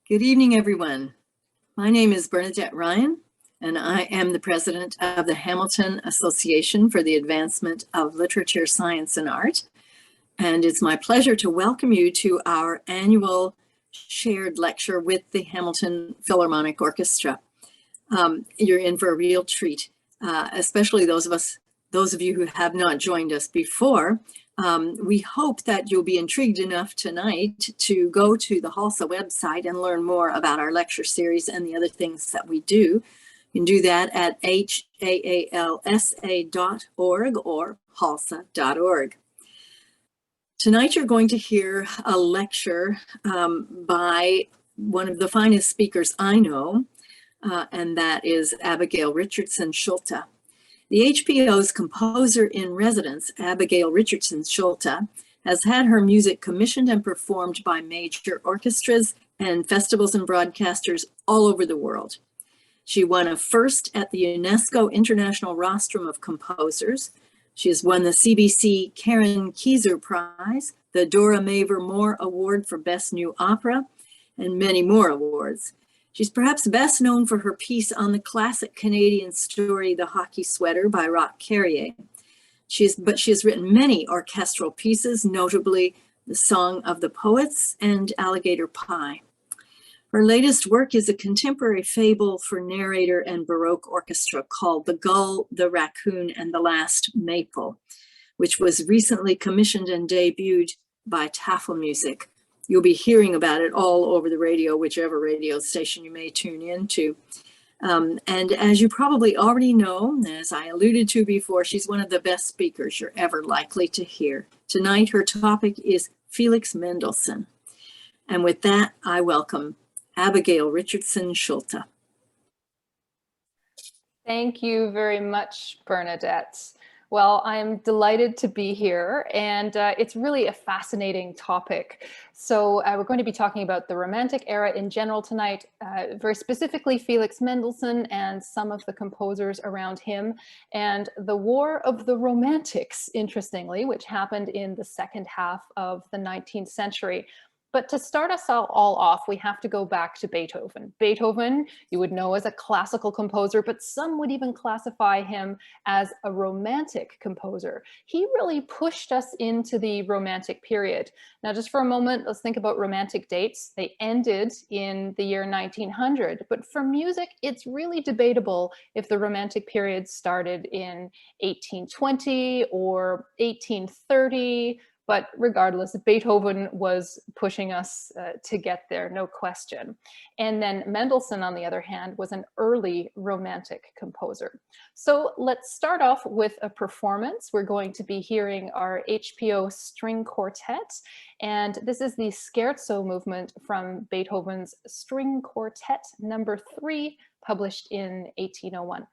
Good evening, everyone. My name is Bernadette Ryan, and I am the president of the Hamilton Association for the Advancement of Literature, Science, and Art. And it's my pleasure to welcome you to our annual shared lecture with the Hamilton Philharmonic Orchestra. You're in for a real treat, especially those of you who have not joined us before. We hope that you'll be intrigued enough tonight to go to the HALSA website and learn more about our lecture series and the other things that we do. You can do that at haalsa.org or halsa.org. Tonight you're going to hear a lecture by one of the finest speakers I know, and that is Abigail Richardson-Schulte. The HPO's composer in residence, Abigail Richardson-Schulte, has had her music commissioned and performed by major orchestras and festivals and broadcasters all over the world. She won a first at the UNESCO International Rostrum of Composers. She has won the CBC Karen Kieser Prize, the Dora Maver Moore Award for Best New Opera, and many more awards. She's perhaps best known for her piece on the classic Canadian story, The Hockey Sweater by Roch Carrier. She has written many orchestral pieces, notably The Song of the Poets and Alligator Pie. Her latest work is a contemporary fable for narrator and Baroque orchestra called The Gull, the Raccoon, and the Last Maple, which was recently commissioned and debuted by Tafelmusik. You'll be hearing about it all over the radio, whichever radio station you may tune into. And as you probably already know, as I alluded to before, she's one of the best speakers you're ever likely to hear. Tonight, her topic is Felix Mendelssohn. And with that, I welcome Abigail Richardson-Schulte. Thank you very much, Bernadette. Well, I'm delighted to be here, and it's really a fascinating topic. So we're going to be talking about the Romantic era in general tonight, very specifically Felix Mendelssohn and some of the composers around him, and the War of the Romantics, interestingly, which happened in the second half of the 19th century. But to start us all off, we have to go back to Beethoven. Beethoven, you would know as a classical composer, but some would even classify him as a romantic composer. He really pushed us into the Romantic period. Now, just for a moment, let's think about Romantic dates. They ended in the year 1900, but for music, it's really debatable if the Romantic period started in 1820 or 1830. But regardless, Beethoven was pushing us to get there, no question. And then Mendelssohn, on the other hand, was an early Romantic composer. So let's start off with a performance. We're going to be hearing our HPO string quartet. And this is the Scherzo movement from Beethoven's String Quartet number 3, published in 1801.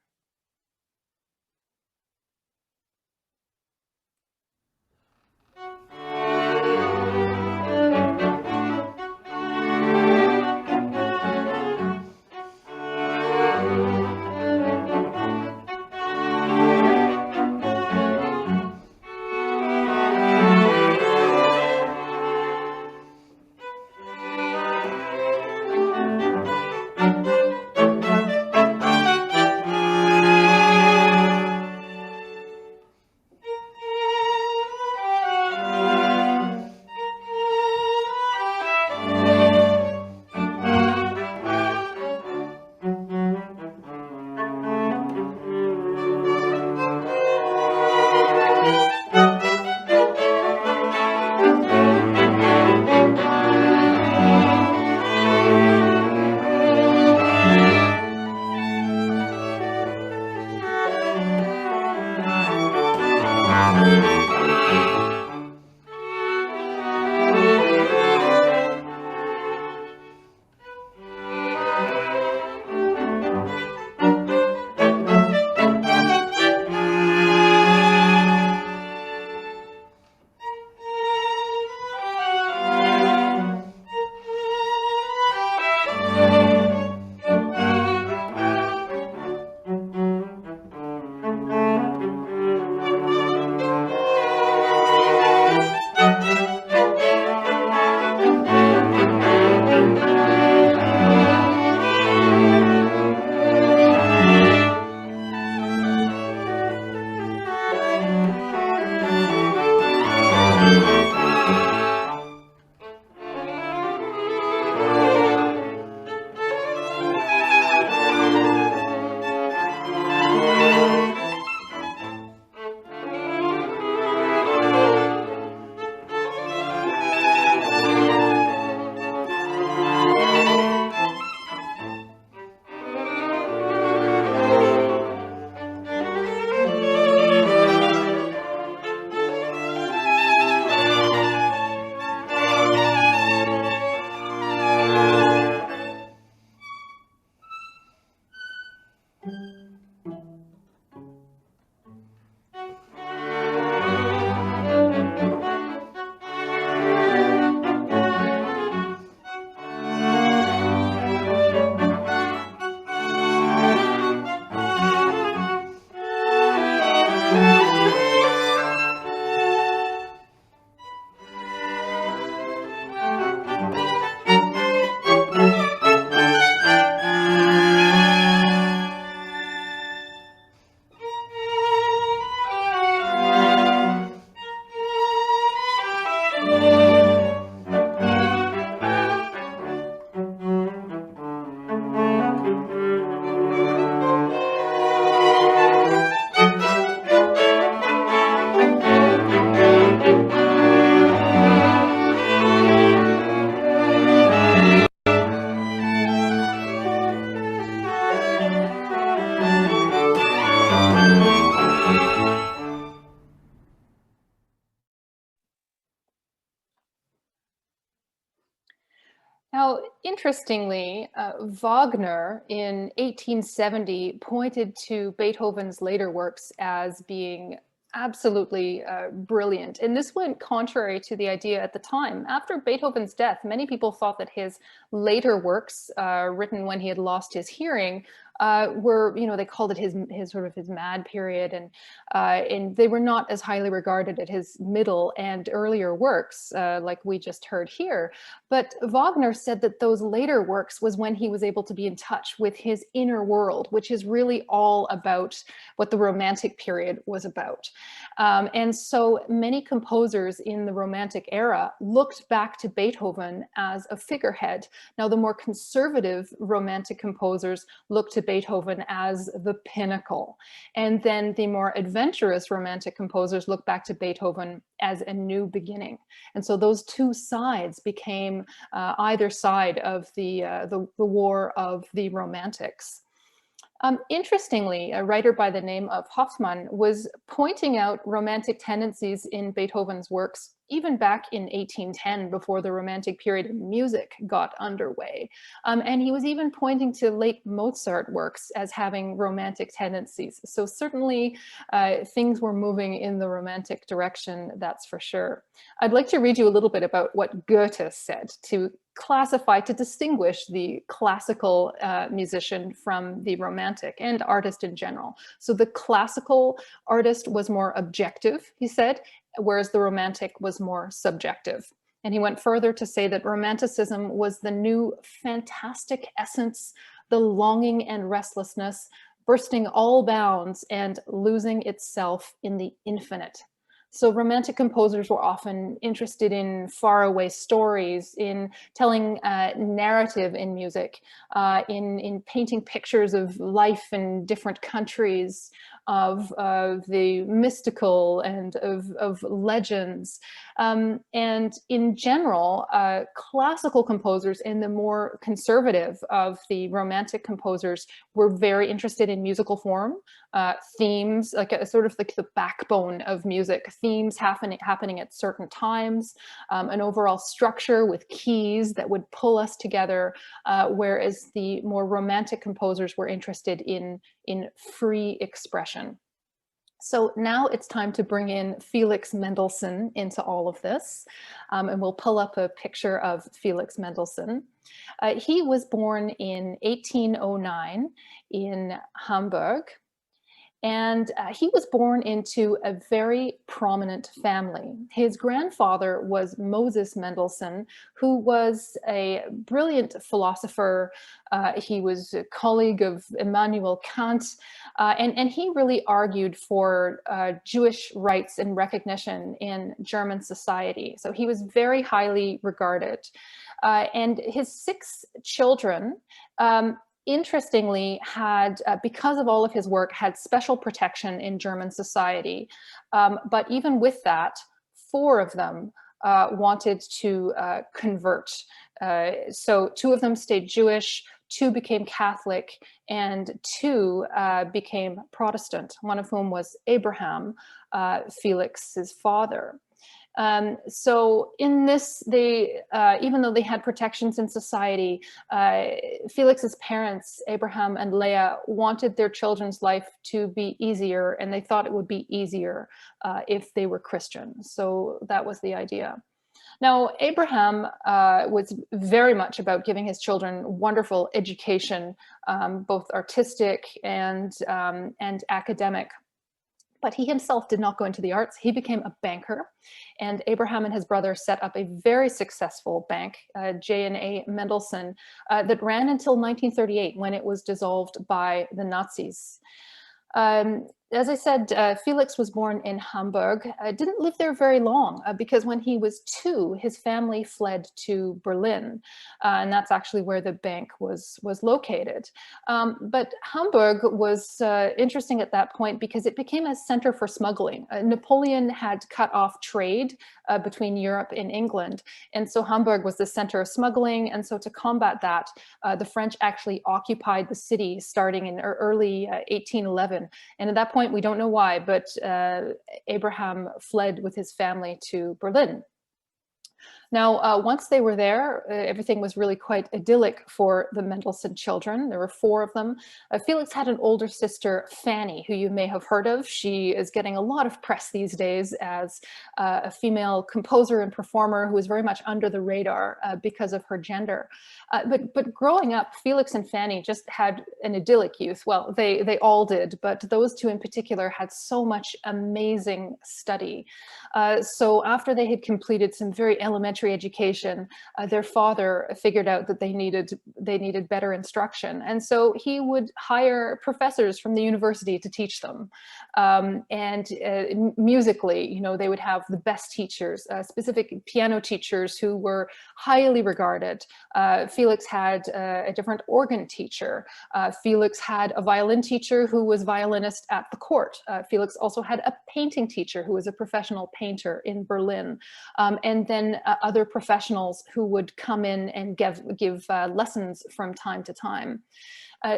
Now, interestingly, Wagner in 1870 pointed to Beethoven's later works as being absolutely brilliant. And this went contrary to the idea at the time. After Beethoven's death, many people thought that his later works, written when he had lost his hearing, were, they called it his sort of his mad period, and they were not as highly regarded as his middle and earlier works, like we just heard here. But Wagner said that those later works was when he was able to be in touch with his inner world, which is really all about what the Romantic period was about. And so many composers in the Romantic era looked back to Beethoven as a figurehead. Now, the more conservative Romantic composers looked to Beethoven as the pinnacle. And then the more adventurous Romantic composers looked back to Beethoven as a new beginning. And so those two sides became either side of the war of the Romantics. Interestingly, a writer by the name of Hoffmann was pointing out Romantic tendencies in Beethoven's works even back in 1810, before the Romantic period in music got underway. And he was even pointing to late Mozart works as having Romantic tendencies. So certainly things were moving in the Romantic direction, that's for sure. I'd like to read you a little bit about what Goethe said to classify, to distinguish the classical musician from the Romantic and artist in general. So the classical artist was more objective, he said, whereas the Romantic was more subjective. And he went further to say that Romanticism was the new fantastic essence, the longing and restlessness, bursting all bounds and losing itself in the infinite. So Romantic composers were often interested in faraway stories, in telling narrative in music, in painting pictures of life in different countries, of the mystical and of legends. And in general, classical composers and the more conservative of the Romantic composers were very interested in musical form, themes, like a sort of like the backbone of music, themes happening at certain times, an overall structure with keys that would pull us together, whereas the more Romantic composers were interested in free expression. So now it's time to bring in Felix Mendelssohn into all of this, and we'll pull up a picture of Felix Mendelssohn. He was born in 1809 in Hamburg. And he was born into a very prominent family. His grandfather was Moses Mendelssohn, who was a brilliant philosopher. He was a colleague of Immanuel Kant, and he really argued for Jewish rights and recognition in German society. So he was very highly regarded. And his 6 children, interestingly, had, because of all of his work, had special protection in German society. But even with that, 4 of them wanted to convert. So 2 of them stayed Jewish, 2 became Catholic, and 2 became Protestant, one of whom was Abraham, Felix's father. So in this, they, even though they had protections in society, Felix's parents, Abraham and Leah, wanted their children's life to be easier, and they thought it would be easier if they were Christian. So that was the idea. Now, Abraham was very much about giving his children wonderful education, both artistic and academic. But he himself did not go into the arts. He became a banker, and Abraham and his brother set up a very successful bank, J&A Mendelssohn, that ran until 1938, when it was dissolved by the Nazis. As I said, Felix was born in Hamburg. Didn't live there very long because when he was 2, his family fled to Berlin, and that's actually where the bank was located. But Hamburg was interesting at that point because it became a center for smuggling. Napoleon had cut off trade between Europe and England, and so Hamburg was the center of smuggling. And so to combat that, the French actually occupied the city starting in early 1811. And at that point, we don't know why, but Abraham fled with his family to Berlin. Now, once they were there, everything was really quite idyllic for the Mendelssohn children. There were 4 of them. Felix had an older sister, Fanny, who you may have heard of. She is getting a lot of press these days as a female composer and performer who is very much under the radar because of her gender. But growing up, Felix and Fanny just had an idyllic youth. Well, they all did, but those 2 in particular had so much amazing study. So after they had completed some very elementary education, their father figured out that they needed better instruction, and so he would hire professors from the university to teach them. Musically, you know, they would have the best teachers, specific piano teachers who were highly regarded. Felix had a different organ teacher. Felix had a violin teacher who was violinist at the court. Felix also had a painting teacher who was a professional painter in Berlin, and then other professionals who would come in and give lessons from time to time.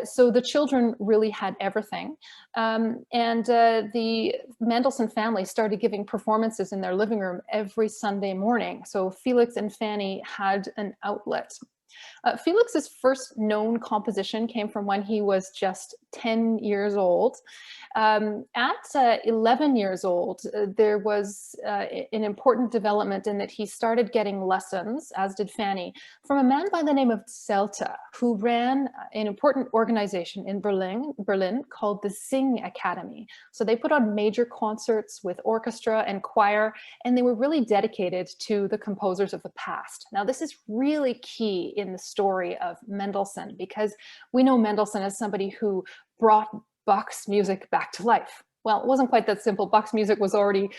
So the children really had everything. The Mendelssohn family started giving performances in their living room every Sunday morning. So Felix and Fanny had an outlet. Felix's first known composition came from when he was just 10 years old. At 11 years old, there was an important development in that he started getting lessons, as did Fanny, from a man by the name of Schulte, who ran an important organization in Berlin called the Sing Academy. So they put on major concerts with orchestra and choir, and they were really dedicated to the composers of the past. Now, this is really key in the story of Mendelssohn, because we know Mendelssohn as somebody who brought Bach's music back to life. Well, it wasn't quite that simple. Bach's music was already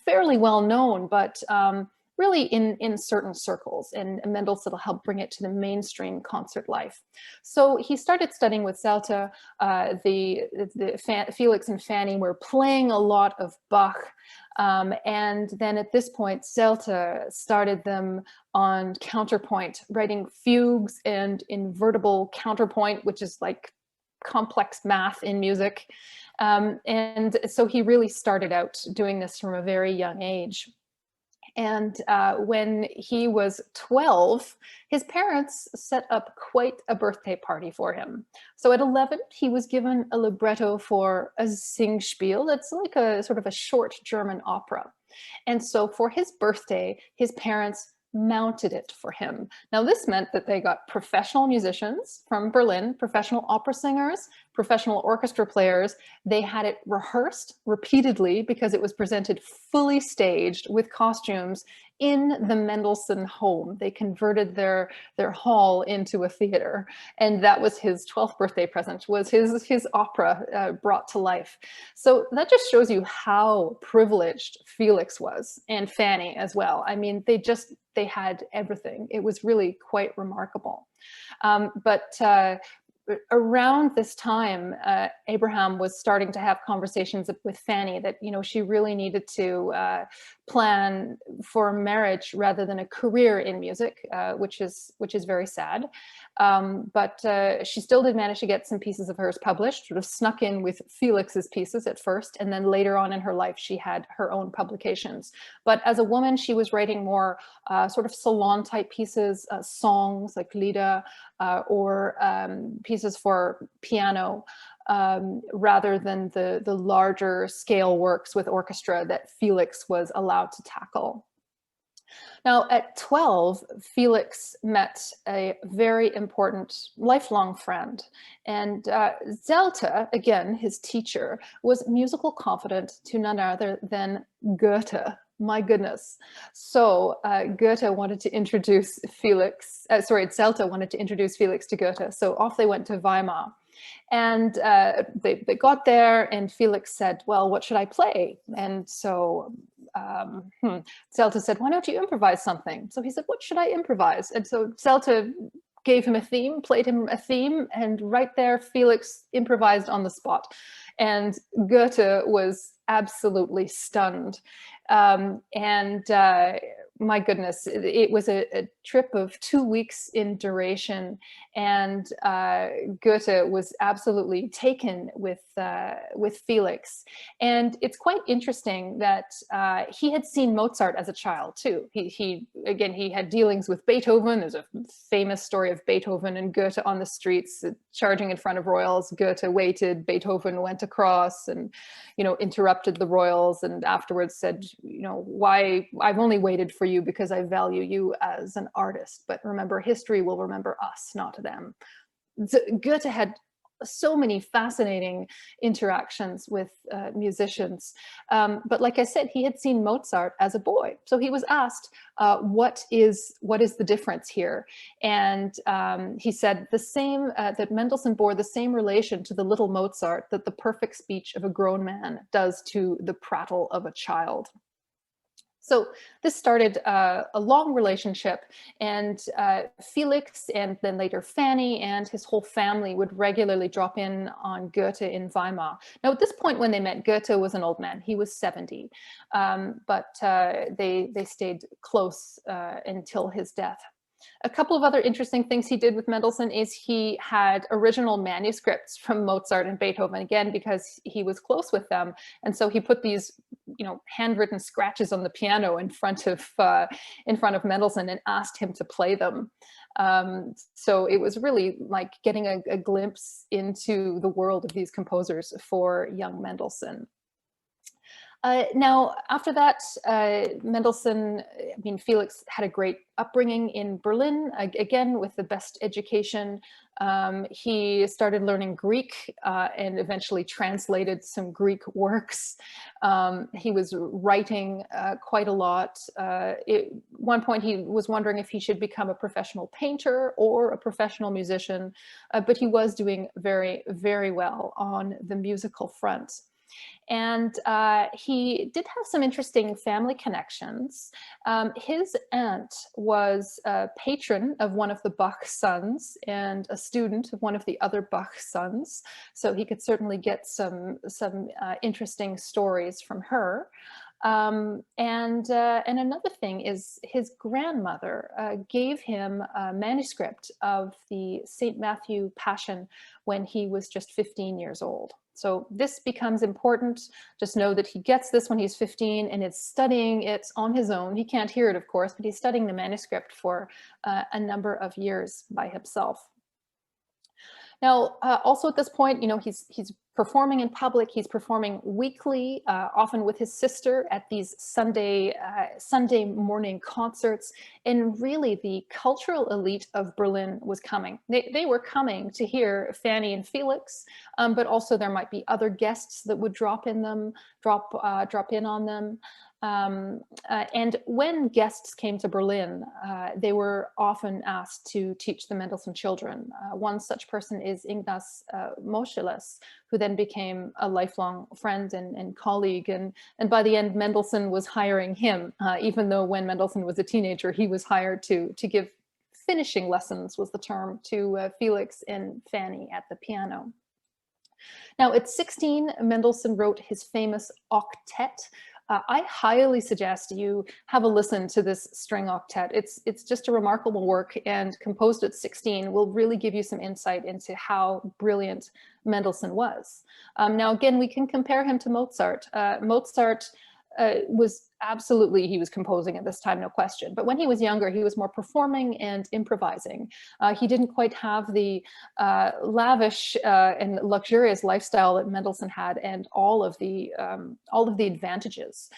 fairly well known, but really in certain circles, and Mendelssohn helped bring it to the mainstream concert life. So he started studying with Schulte. Felix and Fanny were playing a lot of Bach. And then at this point, Schulte started them on counterpoint, writing fugues and invertible counterpoint, which is like complex math in music. And so he really started out doing this from a very young age. And when he was 12, his parents set up quite a birthday party for him. So at 11, he was given a libretto for a Singspiel. That's like a sort of a short German opera. And so for his birthday, his parents mounted it for him. Now, this meant that they got professional musicians from Berlin, professional opera singers, professional orchestra players. They had it rehearsed repeatedly because it was presented fully staged with costumes in the Mendelssohn home. They converted their hall into a theater, and that was his 12th birthday present, was his opera brought to life. So that just shows you how privileged Felix was, and Fanny as well. I mean, they had everything. It was really quite remarkable. Around this time, Abraham was starting to have conversations with Fanny that, you know, she really needed to plan for marriage rather than a career in music, which is very sad. But she still did manage to get some pieces of hers published, sort of snuck in with Felix's pieces at first, and then later on in her life, she had her own publications. But as a woman, she was writing more sort of salon-type pieces, songs like Lieder, or pieces for piano, rather than the larger scale works with orchestra that Felix was allowed to tackle. Now, at 12, Felix met a very important lifelong friend. And Schulte, again, his teacher, was musical confidant to none other than Goethe. My goodness. So Goethe wanted to introduce Schulte wanted to introduce Felix to Goethe. So off they went to Weimar. And they got there, and Felix said, well, what should I play? And so Schulte said, why don't you improvise something? So he said, what should I improvise? And so Schulte gave him a theme, played him a theme, and right there, Felix improvised on the spot. And Goethe was absolutely stunned. My goodness, it was a trip of 2 weeks in duration, and Goethe was absolutely taken with Felix. And it's quite interesting that he had seen Mozart as a child too. He had dealings with Beethoven. There's a famous story of Beethoven and Goethe on the streets, charging in front of royals. Goethe waited, Beethoven went across and, interrupted the royals, and afterwards said, why, I've only waited for you because I value you as an artist, but remember, history will remember us, not them. Goethe had so many fascinating interactions with musicians. But like I said, he had seen Mozart as a boy. So he was asked, what is the difference here? And he said that Mendelssohn bore the same relation to the little Mozart that the perfect speech of a grown man does to the prattle of a child. So this started a long relationship, and Felix and then later Fanny and his whole family would regularly drop in on Goethe in Weimar. Now at this point when they met, Goethe was an old man. He was 70, but they stayed close until his death. A couple of other interesting things he did with Mendelssohn is he had original manuscripts from Mozart and Beethoven, again, because he was close with them. And so he put these, handwritten scratches on the piano in front of Mendelssohn and asked him to play them. So it was really like getting a glimpse into the world of these composers for young Mendelssohn. Now, after that, Felix had a great upbringing in Berlin, again, with the best education. He started learning Greek and eventually translated some Greek works. He was writing quite a lot. At one point, he was wondering if he should become a professional painter or a professional musician, but he was doing very, very well on the musical front. And he did have some interesting family connections. His aunt was a patron of one of the Bach sons and a student of one of the other Bach sons. So he could certainly get some interesting stories from her. And another thing is his grandmother gave him a manuscript of the St. Matthew Passion when he was just 15 years old. So this becomes important. Just know that he gets this when he's 15 and is studying it on his own. He can't hear it, of course, but he's studying the manuscript for a number of years by himself. Now, also at this point, he's performing in public. He's performing weekly, often with his sister at these Sunday morning concerts. And really, the cultural elite of Berlin was coming. They were coming to hear Fanny and Felix, but also there might be other guests that would drop in on them. And when guests came to Berlin, they were often asked to teach the Mendelssohn children. One such person is Ignaz Moscheles, who then became a lifelong friend and colleague. And by the end, Mendelssohn was hiring him, even though when Mendelssohn was a teenager, he was hired to give finishing lessons, was the term, to Felix and Fanny at the piano. Now, at 16, Mendelssohn wrote his famous octet. I highly suggest you have a listen to this string octet. It's just a remarkable work, and composed at 16 will really give you some insight into how brilliant Mendelssohn was. Now, again, we can compare him to Mozart. Mozart he was composing at this time, no question. But when he was younger, he was more performing and improvising. He didn't quite have the lavish and luxurious lifestyle that Mendelssohn had, and all of the advantages.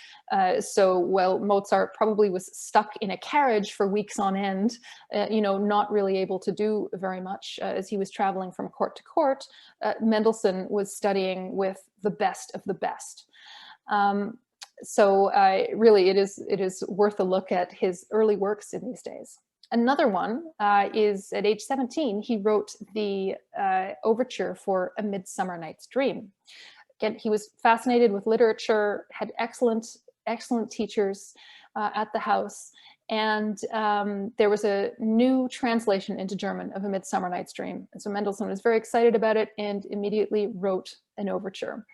So while Mozart probably was stuck in a carriage for weeks on end, not really able to do very much as he was traveling from court to court, Mendelssohn was studying with the best of the best. So really, it is worth a look at his early works in these days. Another one is at age 17, he wrote the overture for A Midsummer Night's Dream. Again, he was fascinated with literature, had excellent teachers at the house, and there was a new translation into German of A Midsummer Night's Dream. And so Mendelssohn was very excited about it and immediately wrote an overture.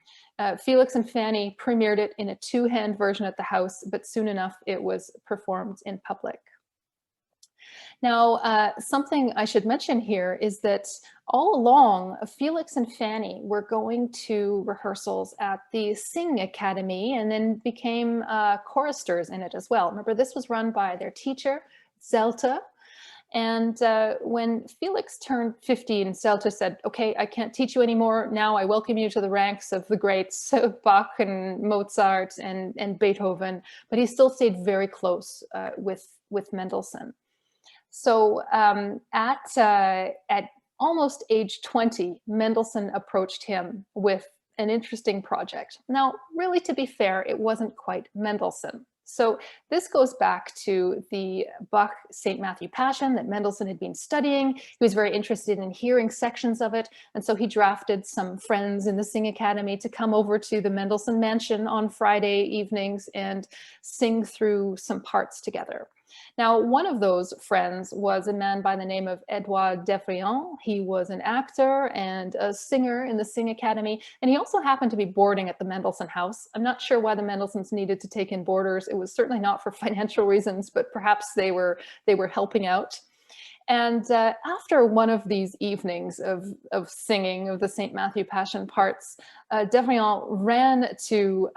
Felix and Fanny premiered it in a two-hand version at the house, but soon enough it was performed in public. Now, something I should mention here is that all along, Felix and Fanny were going to rehearsals at the Sing Academy and then became choristers in it as well. Remember, this was run by their teacher, Zelte. And when Felix turned 15, Zelte said, okay, I can't teach you anymore. Now I welcome you to the ranks of the greats, Bach and Mozart and Beethoven. But he still stayed very close with Mendelssohn. So at almost age 20, Mendelssohn approached him with an interesting project. Now, really, to be fair, it wasn't quite Mendelssohn. So this goes back to the Bach St. Matthew Passion that Mendelssohn had been studying. He was very interested in hearing sections of it. And so he drafted some friends in the Sing Academy to come over to the Mendelssohn Mansion on Friday evenings and sing through some parts together. Now, one of those friends was a man by the name of Edouard Devrient. He was an actor and a singer in the Sing Academy, and he also happened to be boarding at the Mendelssohn house. I'm not sure why the Mendelssohns needed to take in boarders. It was certainly not for financial reasons, but perhaps they were helping out. And after one of these evenings of singing of the St. Matthew Passion parts, Devrient ran to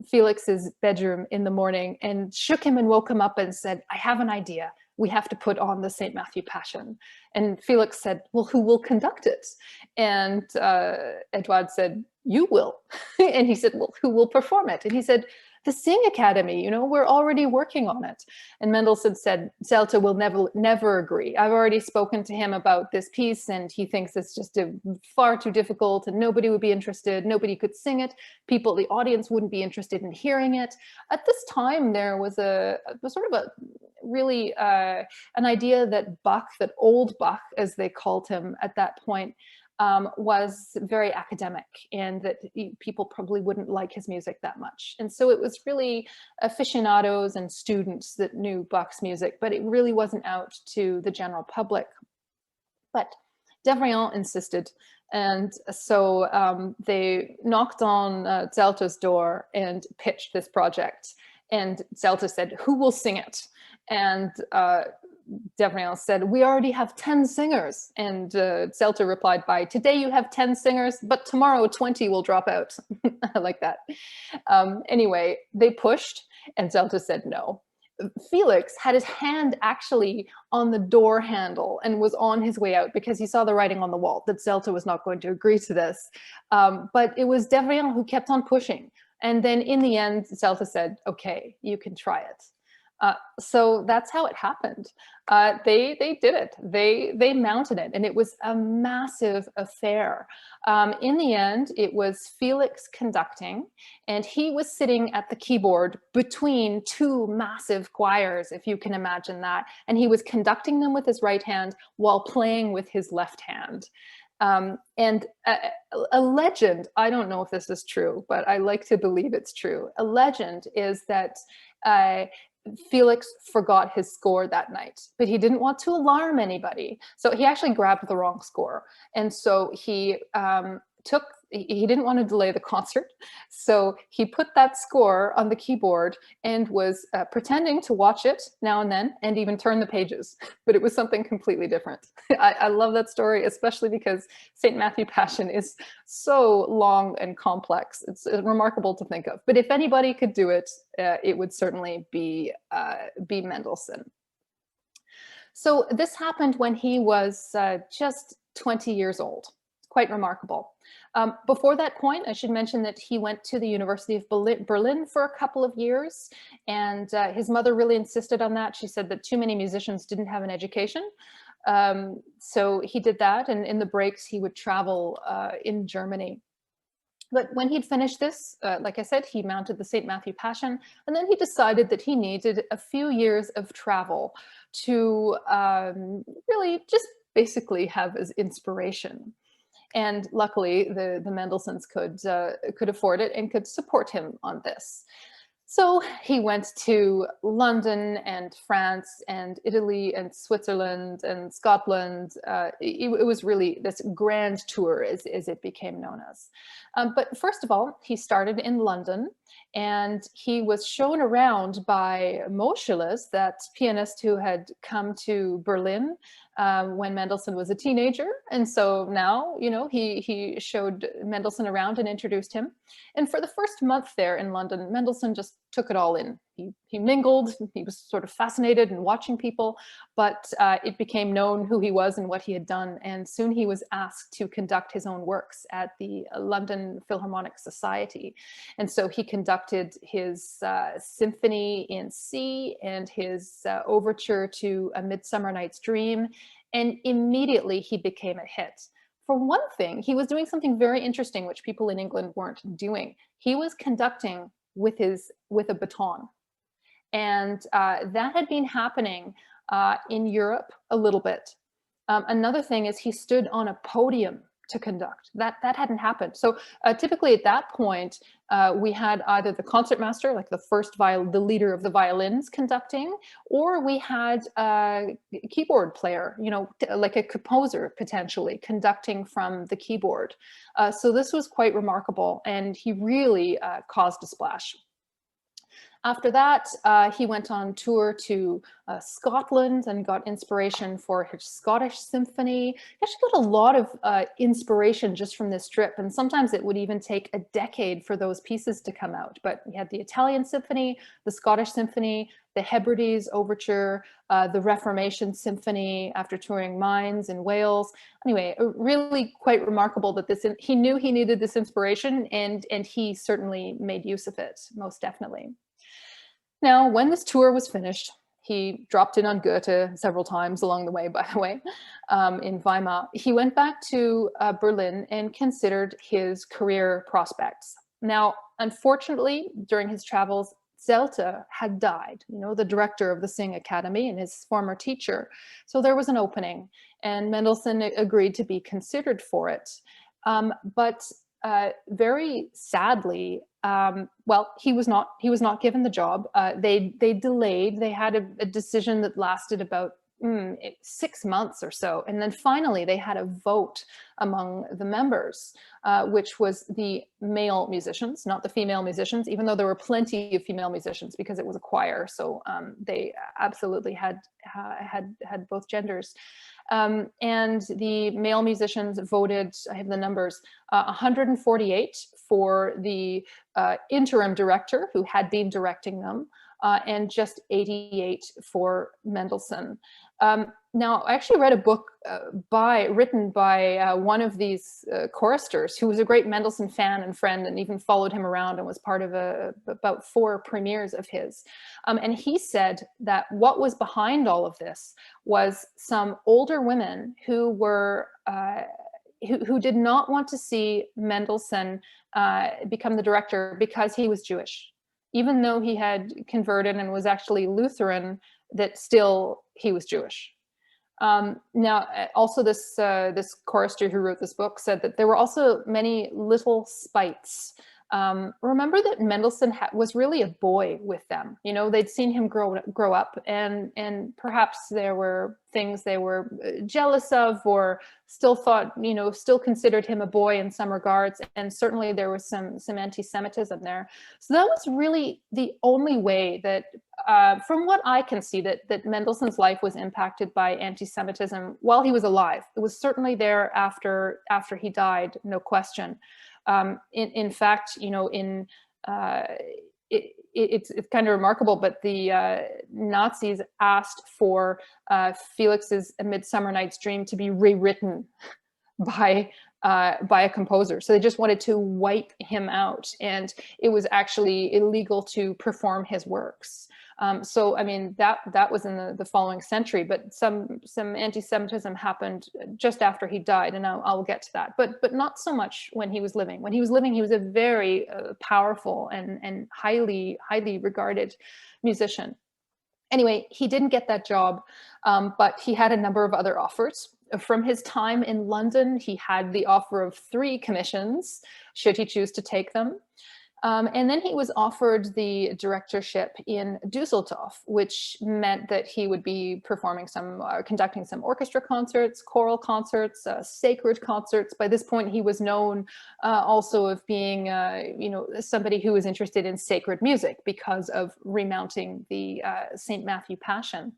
Felix's bedroom in the morning and shook him and woke him up and said, I have an idea. We have to put on the St. Matthew Passion. And Felix said, well, who will conduct it? And Edouard said, you will. And he said, well, who will perform it? And he said, the Sing Academy, you know, we're already working on it. And Mendelssohn said, Zelte will never agree. I've already spoken to him about this piece and he thinks it's just far too difficult and nobody would be interested. Nobody could sing it. People, the audience wouldn't be interested in hearing it. At this time, there was an idea that Bach, that old Bach, as they called him at that point, was very academic and that people probably wouldn't like his music that much. And so it was really aficionados and students that knew Bach's music, but it really wasn't out to the general public. But Devrient insisted. And so they knocked on Zelte's door and pitched this project. And Zelte said, who will sing it? And Devrient said, we already have 10 singers. And Zelte replied by, today you have 10 singers, but tomorrow 20 will drop out. I like that. Anyway, they pushed and Zelte said no. Felix had his hand actually on the door handle and was on his way out because he saw the writing on the wall that Zelte was not going to agree to this. But it was Devrient who kept on pushing. And then in the end, Zelte said, okay, you can try it. So that's how it happened. They did it. They mounted it, and it was a massive affair. In the end, it was Felix conducting, and he was sitting at the keyboard between two massive choirs, if you can imagine that. And he was conducting them with his right hand while playing with his left hand. And a legend, I don't know if this is true, but I like to believe it's true. A legend is that Felix forgot his score that night, but he didn't want to alarm anybody. So he actually grabbed the wrong score. And so he he didn't want to delay the concert. So he put that score on the keyboard and was pretending to watch it now and then and even turn the pages, but it was something completely different. I love that story, especially because St. Matthew Passion is so long and complex. It's remarkable to think of, but if anybody could do it, it would certainly be Mendelssohn. So this happened when he was just 20 years old. Quite remarkable. Before that point, I should mention that he went to the University of Berlin for a couple of years, and his mother really insisted on that. She said that too many musicians didn't have an education. So he did that, and in the breaks, he would travel in Germany. But when he'd finished this, like I said, he mounted the St. Matthew Passion, and then he decided that he needed a few years of travel to really just basically have as inspiration. And luckily, the Mendelssohns could afford it and could support him on this. So he went to London and France and Italy and Switzerland and Scotland. It was really this grand tour, as it became known as. But first of all, he started in London, and he was shown around by Moscheles, that pianist who had come to Berlin when Mendelssohn was a teenager. And so now, you know, he showed Mendelssohn around and introduced him. And for the first month there in London, Mendelssohn just took it all in. He mingled, he was sort of fascinated and watching people, but it became known who he was and what he had done. And soon he was asked to conduct his own works at the London Philharmonic Society. And so he conducted his symphony in C and his overture to A Midsummer Night's Dream. And immediately he became a hit. For one thing, he was doing something very interesting, which people in England weren't doing. He was conducting with a baton. And that had been happening in Europe a little bit. Another thing is he stood on a podium to conduct. That hadn't happened. So typically at that point, we had either the concertmaster, like the leader of the violins, conducting, or we had a keyboard player, you know, like a composer potentially conducting from the keyboard. So this was quite remarkable, and he really caused a splash. After that, he went on tour to Scotland and got inspiration for his Scottish Symphony. He actually got a lot of inspiration just from this trip, and sometimes it would even take a decade for those pieces to come out. But he had the Italian Symphony, the Scottish Symphony, the Hebrides Overture, the Reformation Symphony after touring mines in Wales. Anyway, really quite remarkable that he knew he needed this inspiration, and he certainly made use of it, most definitely. Now, when this tour was finished, he dropped in on Goethe several times along the way, by the way, in Weimar. He went back to Berlin and considered his career prospects. Now, unfortunately, during his travels, Schulte had died, you know, the director of the Sing Academy and his former teacher. So there was an opening, and Mendelssohn agreed to be considered for it. But very sadly, well, he was not given the job. They delayed. They had a decision that lasted about 6 months or so. And then finally they had a vote among the members, which was the male musicians, not the female musicians, even though there were plenty of female musicians because it was a choir. So they absolutely had both genders. And the male musicians voted, I have the numbers, 148 for the interim director who had been directing them, and just 88 for Mendelssohn. Now, I actually read a book written by one of these choristers who was a great Mendelssohn fan and friend, and even followed him around and was part of about 4 premieres of his. And he said that what was behind all of this was some older women who were who did not want to see Mendelssohn become the director because he was Jewish. Even though he had converted and was actually Lutheran, that still he was Jewish. Now, also this chorister who wrote this book said that there were also many little spites. Remember that Mendelssohn was really a boy with them. You know, they'd seen him grow up, and perhaps there were things they were jealous of, or still thought, you know, still considered him a boy in some regards. And certainly there was some anti-Semitism there. So that was really the only way that, from what I can see, that Mendelssohn's life was impacted by anti-Semitism while he was alive. It was certainly there after he died, no question. In fact, you know, it's kind of remarkable, but the Nazis asked for Felix's A Midsummer Night's Dream to be rewritten by a composer. So they just wanted to wipe him out, and it was actually illegal to perform his works. So, I mean, that was in the following century, but some anti-Semitism happened just after he died, and I'll get to that. But not so much when he was living. When he was living, he was a very powerful and highly regarded musician. Anyway, he didn't get that job, but he had a number of other offers. From his time in London, he had the offer of 3 commissions, should he choose to take them. And then he was offered the directorship in Dusseldorf, which meant that he would be performing conducting some orchestra concerts, choral concerts, sacred concerts. By this point, he was known also of being, somebody who was interested in sacred music because of remounting the St. Matthew Passion.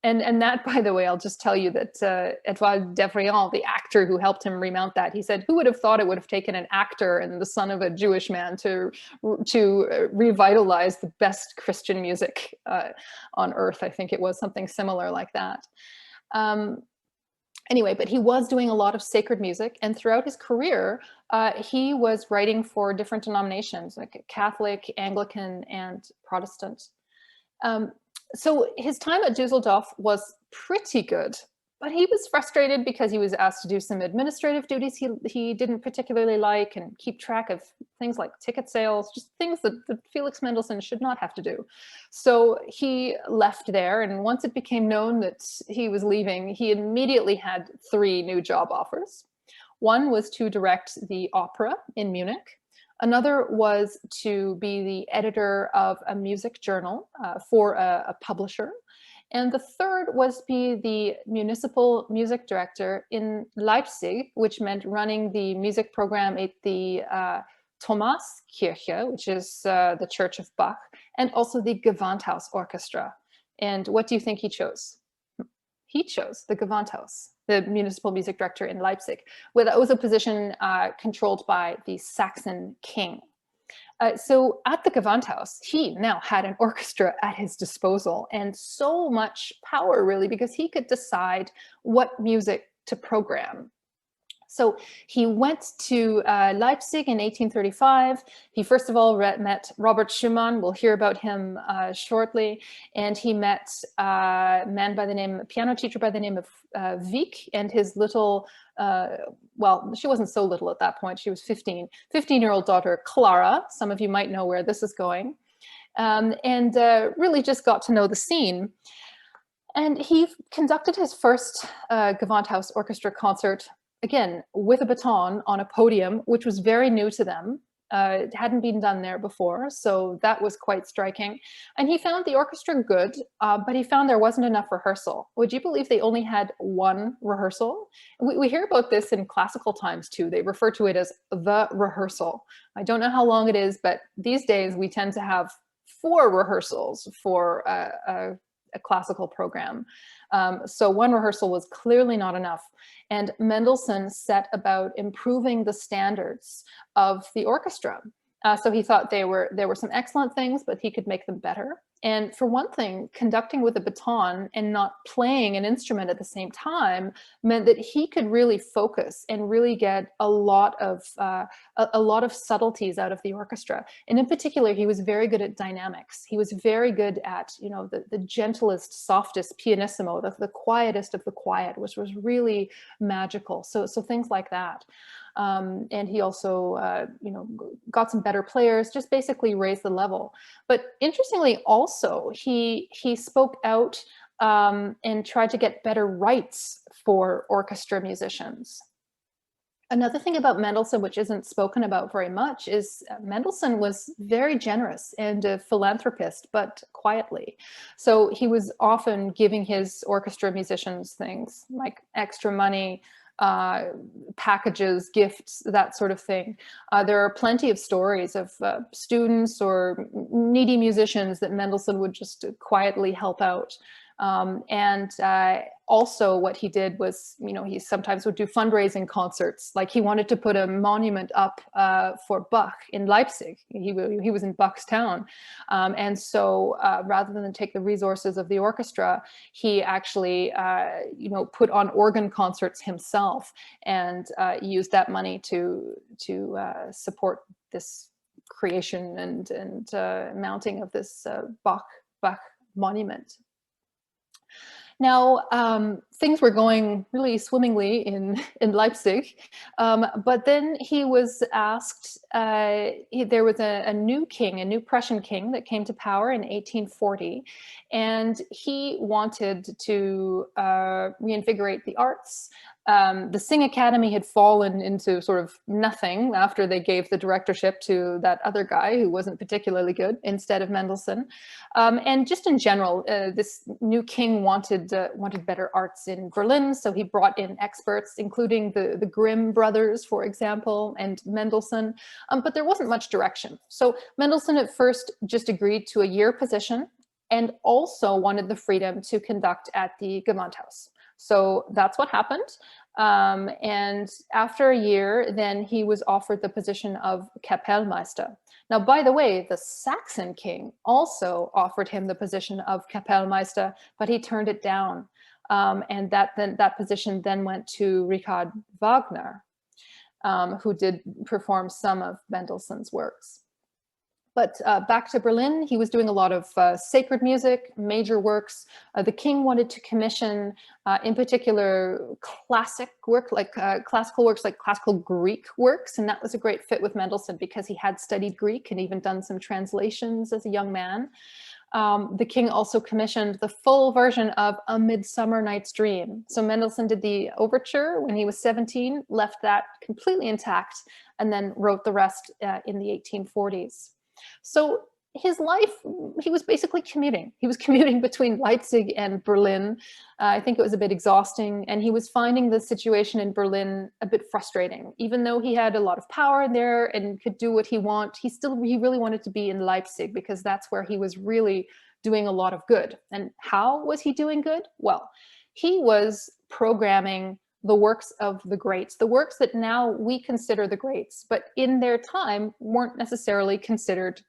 And that, by the way, I'll just tell you that Edouard Devrient, the actor who helped him remount that, he said, who would have thought it would have taken an actor and the son of a Jewish man to revitalize the best Christian music on earth? I think it was something similar like that. Anyway, but he was doing a lot of sacred music, and throughout his career, he was writing for different denominations, like Catholic, Anglican, and Protestant. So his time at Dusseldorf was pretty good, but he was frustrated because he was asked to do some administrative duties he didn't particularly like, and keep track of things like ticket sales, just things that Felix Mendelssohn should not have to do. So he left there, and once it became known that he was leaving, he immediately had 3 new job offers. One was to direct the opera in Munich. Another was to be the editor of a music journal for a publisher. And the third was to be the municipal music director in Leipzig, which meant running the music program at the Thomaskirche, which is the Church of Bach, and also the Gewandhaus Orchestra. And what do you think he chose? He chose the Gewandhaus, the municipal music director in Leipzig. Well, that was a position controlled by the Saxon king. So at the Gewandhaus, he now had an orchestra at his disposal, and so much power, really, because he could decide what music to program. So he went to Leipzig in 1835. He first of all met Robert Schumann. We'll hear about him shortly. And he met a piano teacher by the name of Wieck, and his little, well, she wasn't so little at that point. She was 15-year-old daughter, Clara. Some of you might know where this is going. And really just got to know the scene. And he conducted his first Gewandhaus Orchestra concert, again, with a baton on a podium, which was very new to them. It hadn't been done there before, so that was quite striking. And he found the orchestra good, but he found there wasn't enough rehearsal. Would you believe they only had 1 rehearsal? We hear about this in classical times too. They refer to it as the rehearsal. I don't know how long it is, but these days we tend to have 4 rehearsals for a classical program. So 1 rehearsal was clearly not enough. And Mendelssohn set about improving the standards of the orchestra. So he thought there were some excellent things, but he could make them better. And for one thing, conducting with a baton and not playing an instrument at the same time meant that he could really focus and really get a lot of subtleties out of the orchestra. And in particular, he was very good at dynamics. He was very good at, the gentlest, softest pianissimo, the quietest of the quiet, which was really magical. So things like that. And he also, got some better players, just basically raised the level. But interestingly, also, he spoke out and tried to get better rights for orchestra musicians. Another thing about Mendelssohn, which isn't spoken about very much, is Mendelssohn was very generous and a philanthropist, but quietly. So he was often giving his orchestra musicians things like extra money, packages, gifts, that sort of thing. There are plenty of stories of students or needy musicians that Mendelssohn would just quietly help out. And also what he did was, he sometimes would do fundraising concerts. Like he wanted to put a monument up for Bach in Leipzig. He was in Bach's town. And so rather than take the resources of the orchestra, he actually, put on organ concerts himself and used that money to support this creation and mounting of this Bach monument. Now, things were going really swimmingly in Leipzig, but then he was asked, there was a new king, a new Prussian king that came to power in 1840, and he wanted to reinvigorate the arts, The Sing Academy had fallen into sort of nothing after they gave the directorship to that other guy who wasn't particularly good instead of Mendelssohn. And just in general, this new king wanted better arts in Berlin, so he brought in experts, including the Grimm brothers, for example, and Mendelssohn, but there wasn't much direction. So Mendelssohn at first just agreed to a year position and also wanted the freedom to conduct at the Gewandhaus. So that's what happened. And after a year, then he was offered the position of Kapellmeister. Now, by the way, the Saxon king also offered him the position of Kapellmeister, but he turned it down. And that position then went to Richard Wagner, who did perform some of Mendelssohn's works. But back to Berlin, he was doing a lot of sacred music, major works. The king wanted to commission, in particular, classical works like classical Greek works. And that was a great fit with Mendelssohn because he had studied Greek and even done some translations as a young man. The king also commissioned the full version of A Midsummer Night's Dream. So Mendelssohn did the overture when he was 17, left that completely intact, and then wrote the rest in the 1840s. So his life, he was basically commuting. He was commuting between Leipzig and Berlin. I think it was a bit exhausting, and he was finding the situation in Berlin a bit frustrating. Even though he had a lot of power there and could do what he wanted, he really wanted to be in Leipzig because that's where he was really doing a lot of good. And how was he doing good? Well, he was programming the works of the greats, the works that now we consider the greats, but in their time weren't necessarily considered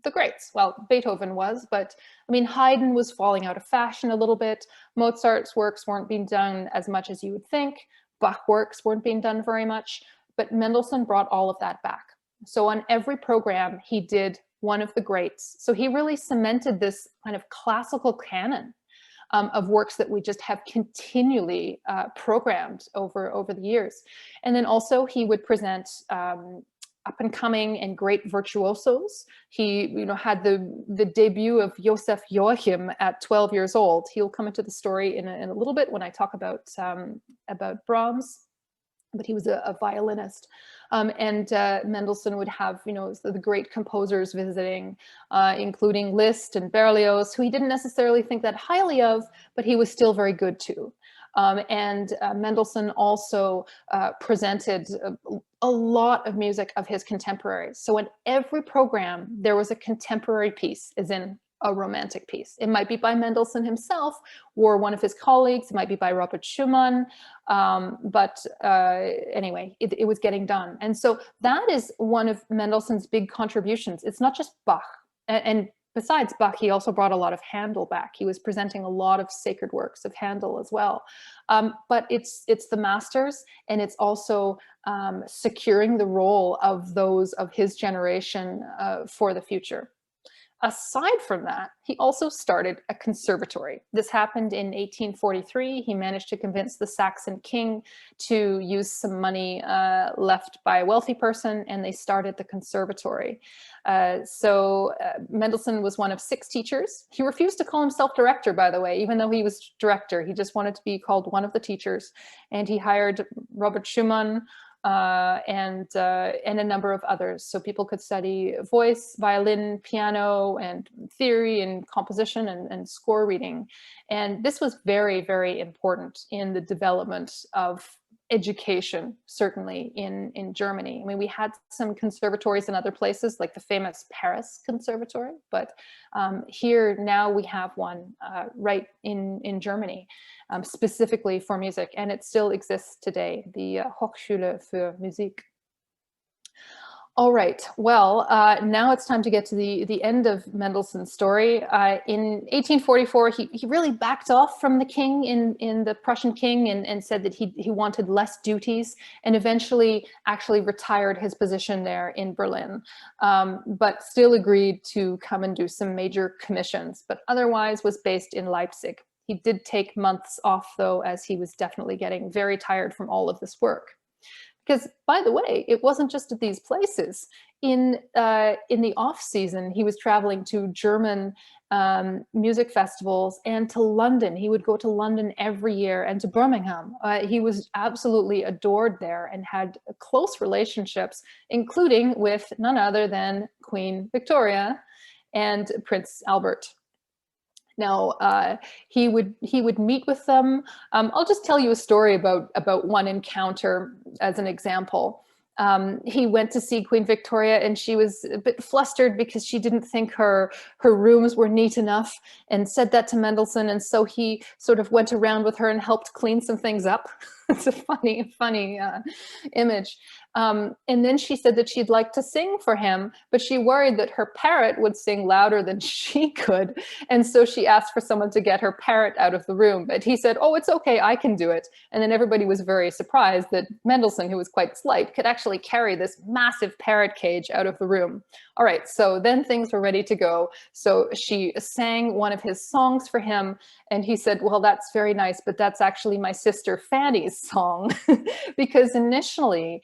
the greats. Well, Beethoven was, but I mean, Haydn was falling out of fashion a little bit. Mozart's works weren't being done as much as you would think. Bach works weren't being done very much, but Mendelssohn brought all of that back. So on every program, he did one of the greats. So he really cemented this kind of classical canon of works that we just have continually programmed over the years. And then also he would present up and coming and great virtuosos. He had the debut of Joseph Joachim at 12 years old. He'll come into the story in a little bit when I talk about Brahms, but he was a violinist. And Mendelssohn would have, the great composers visiting, including Liszt and Berlioz, who he didn't necessarily think that highly of, but he was still very good to. And Mendelssohn also presented a lot of music of his contemporaries. So in every program, there was a contemporary piece, as in a romantic piece. It might be by Mendelssohn himself or one of his colleagues. It might be by Robert Schumann. But anyway, it was getting done. And so that is one of Mendelssohn's big contributions. It's not just Bach. And besides Bach, he also brought a lot of Handel back. He was presenting a lot of sacred works of Handel as well. But it's the masters, and it's also securing the role of those of his generation for the future. Aside from that, he also started a conservatory. This happened in 1843. He managed to convince the Saxon king to use some money left by a wealthy person, and they started the conservatory. So Mendelssohn was one of 6 teachers. He refused to call himself director, by the way, even though he was director. He just wanted to be called one of the teachers. And he hired Robert Schumann, and a number of others. So people could study voice, violin, piano, and theory and composition and score reading. And this was very, very important in the development of education, certainly in Germany. I mean, we had some conservatories in other places, like the famous Paris Conservatory, but here now we have one right in Germany, specifically for music, and it still exists today, the Hochschule für Musik. All right, well, now it's time to get to the end of Mendelssohn's story. In 1844, he really backed off from the king in the Prussian king and said that he wanted less duties, and eventually actually retired his position there in Berlin, but still agreed to come and do some major commissions, but otherwise was based in Leipzig. He did take months off, though, as he was definitely getting very tired from all of this work. Because, by the way, it wasn't just at these places. In the off season, he was traveling to German music festivals and to London. He would go to London every year, and to Birmingham. He was absolutely adored there and had close relationships, including with none other than Queen Victoria and Prince Albert. Now, he would meet with them. I'll just tell you a story about one encounter as an example. He went to see Queen Victoria, and she was a bit flustered because she didn't think her rooms were neat enough, and said that to Mendelssohn. And so he sort of went around with her and helped clean some things up. It's a funny image. And then she said that she'd like to sing for him, but she worried that her parrot would sing louder than she could. And so she asked for someone to get her parrot out of the room. But he said, "Oh, it's okay, I can do it." And then everybody was very surprised that Mendelssohn, who was quite slight, could actually carry this massive parrot cage out of the room. All right, so then things were ready to go. So she sang one of his songs for him, and he said, "Well, that's very nice, but that's actually my sister Fanny's song." Because initially,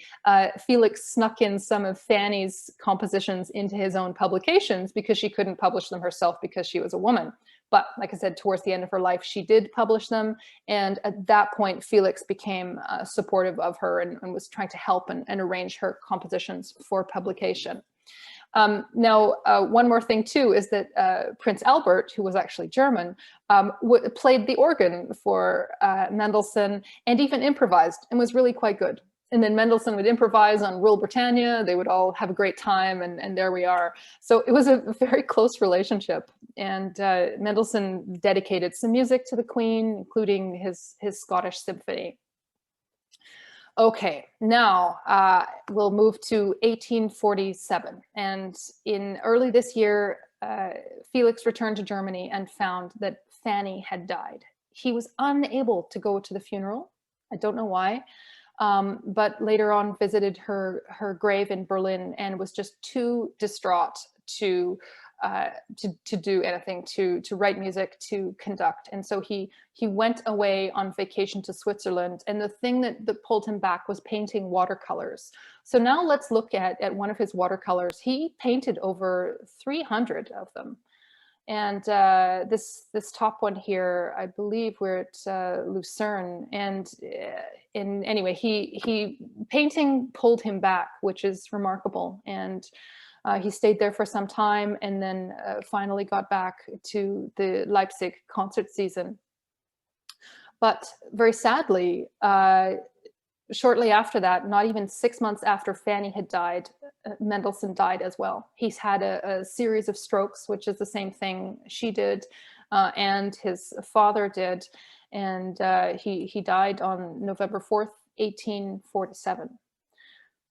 Felix snuck in some of Fanny's compositions into his own publications because she couldn't publish them herself because she was a woman. But like I said, towards the end of her life, she did publish them. And at that point, Felix became supportive of her and was trying to help and arrange her compositions for publication. Now, one more thing too is that Prince Albert, who was actually German, played the organ for Mendelssohn and even improvised, and was really quite good. And then Mendelssohn would improvise on Rule Britannia. They would all have a great time, and there we are. So it was a very close relationship. And Mendelssohn dedicated some music to the Queen, including his Scottish Symphony. Okay, now we'll move to 1847. And in early this year, Felix returned to Germany and found that Fanny had died. He was unable to go to the funeral. I don't know why. But later on visited her grave in Berlin and was just too distraught to do anything, to write music, to conduct. And so he went away on vacation to Switzerland. And the thing that pulled him back was painting watercolors. So now let's look at one of his watercolors. He painted over 300 of them. And this top one here, I believe we're at Lucerne. And anyway, he painting pulled him back, which is remarkable. And he stayed there for some time, and then finally got back to the Leipzig concert season. But very sadly, shortly after that, not even 6 months after Fanny had died, Mendelssohn died as well. He's had a series of strokes, which is the same thing she did, and his father did. And he died on November 4th, 1847.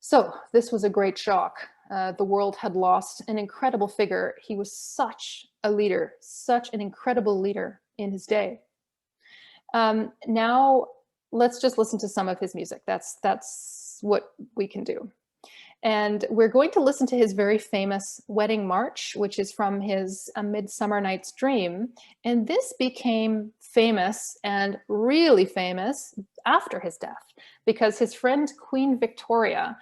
So this was a great shock. The world had lost an incredible figure. He was such a leader, such an incredible leader in his day. Now, let's just listen to some of his music. That's what we can do. And we're going to listen to his very famous Wedding March, which is from his A Midsummer Night's Dream. And this became famous, and really famous, after his death, because his friend Queen Victoria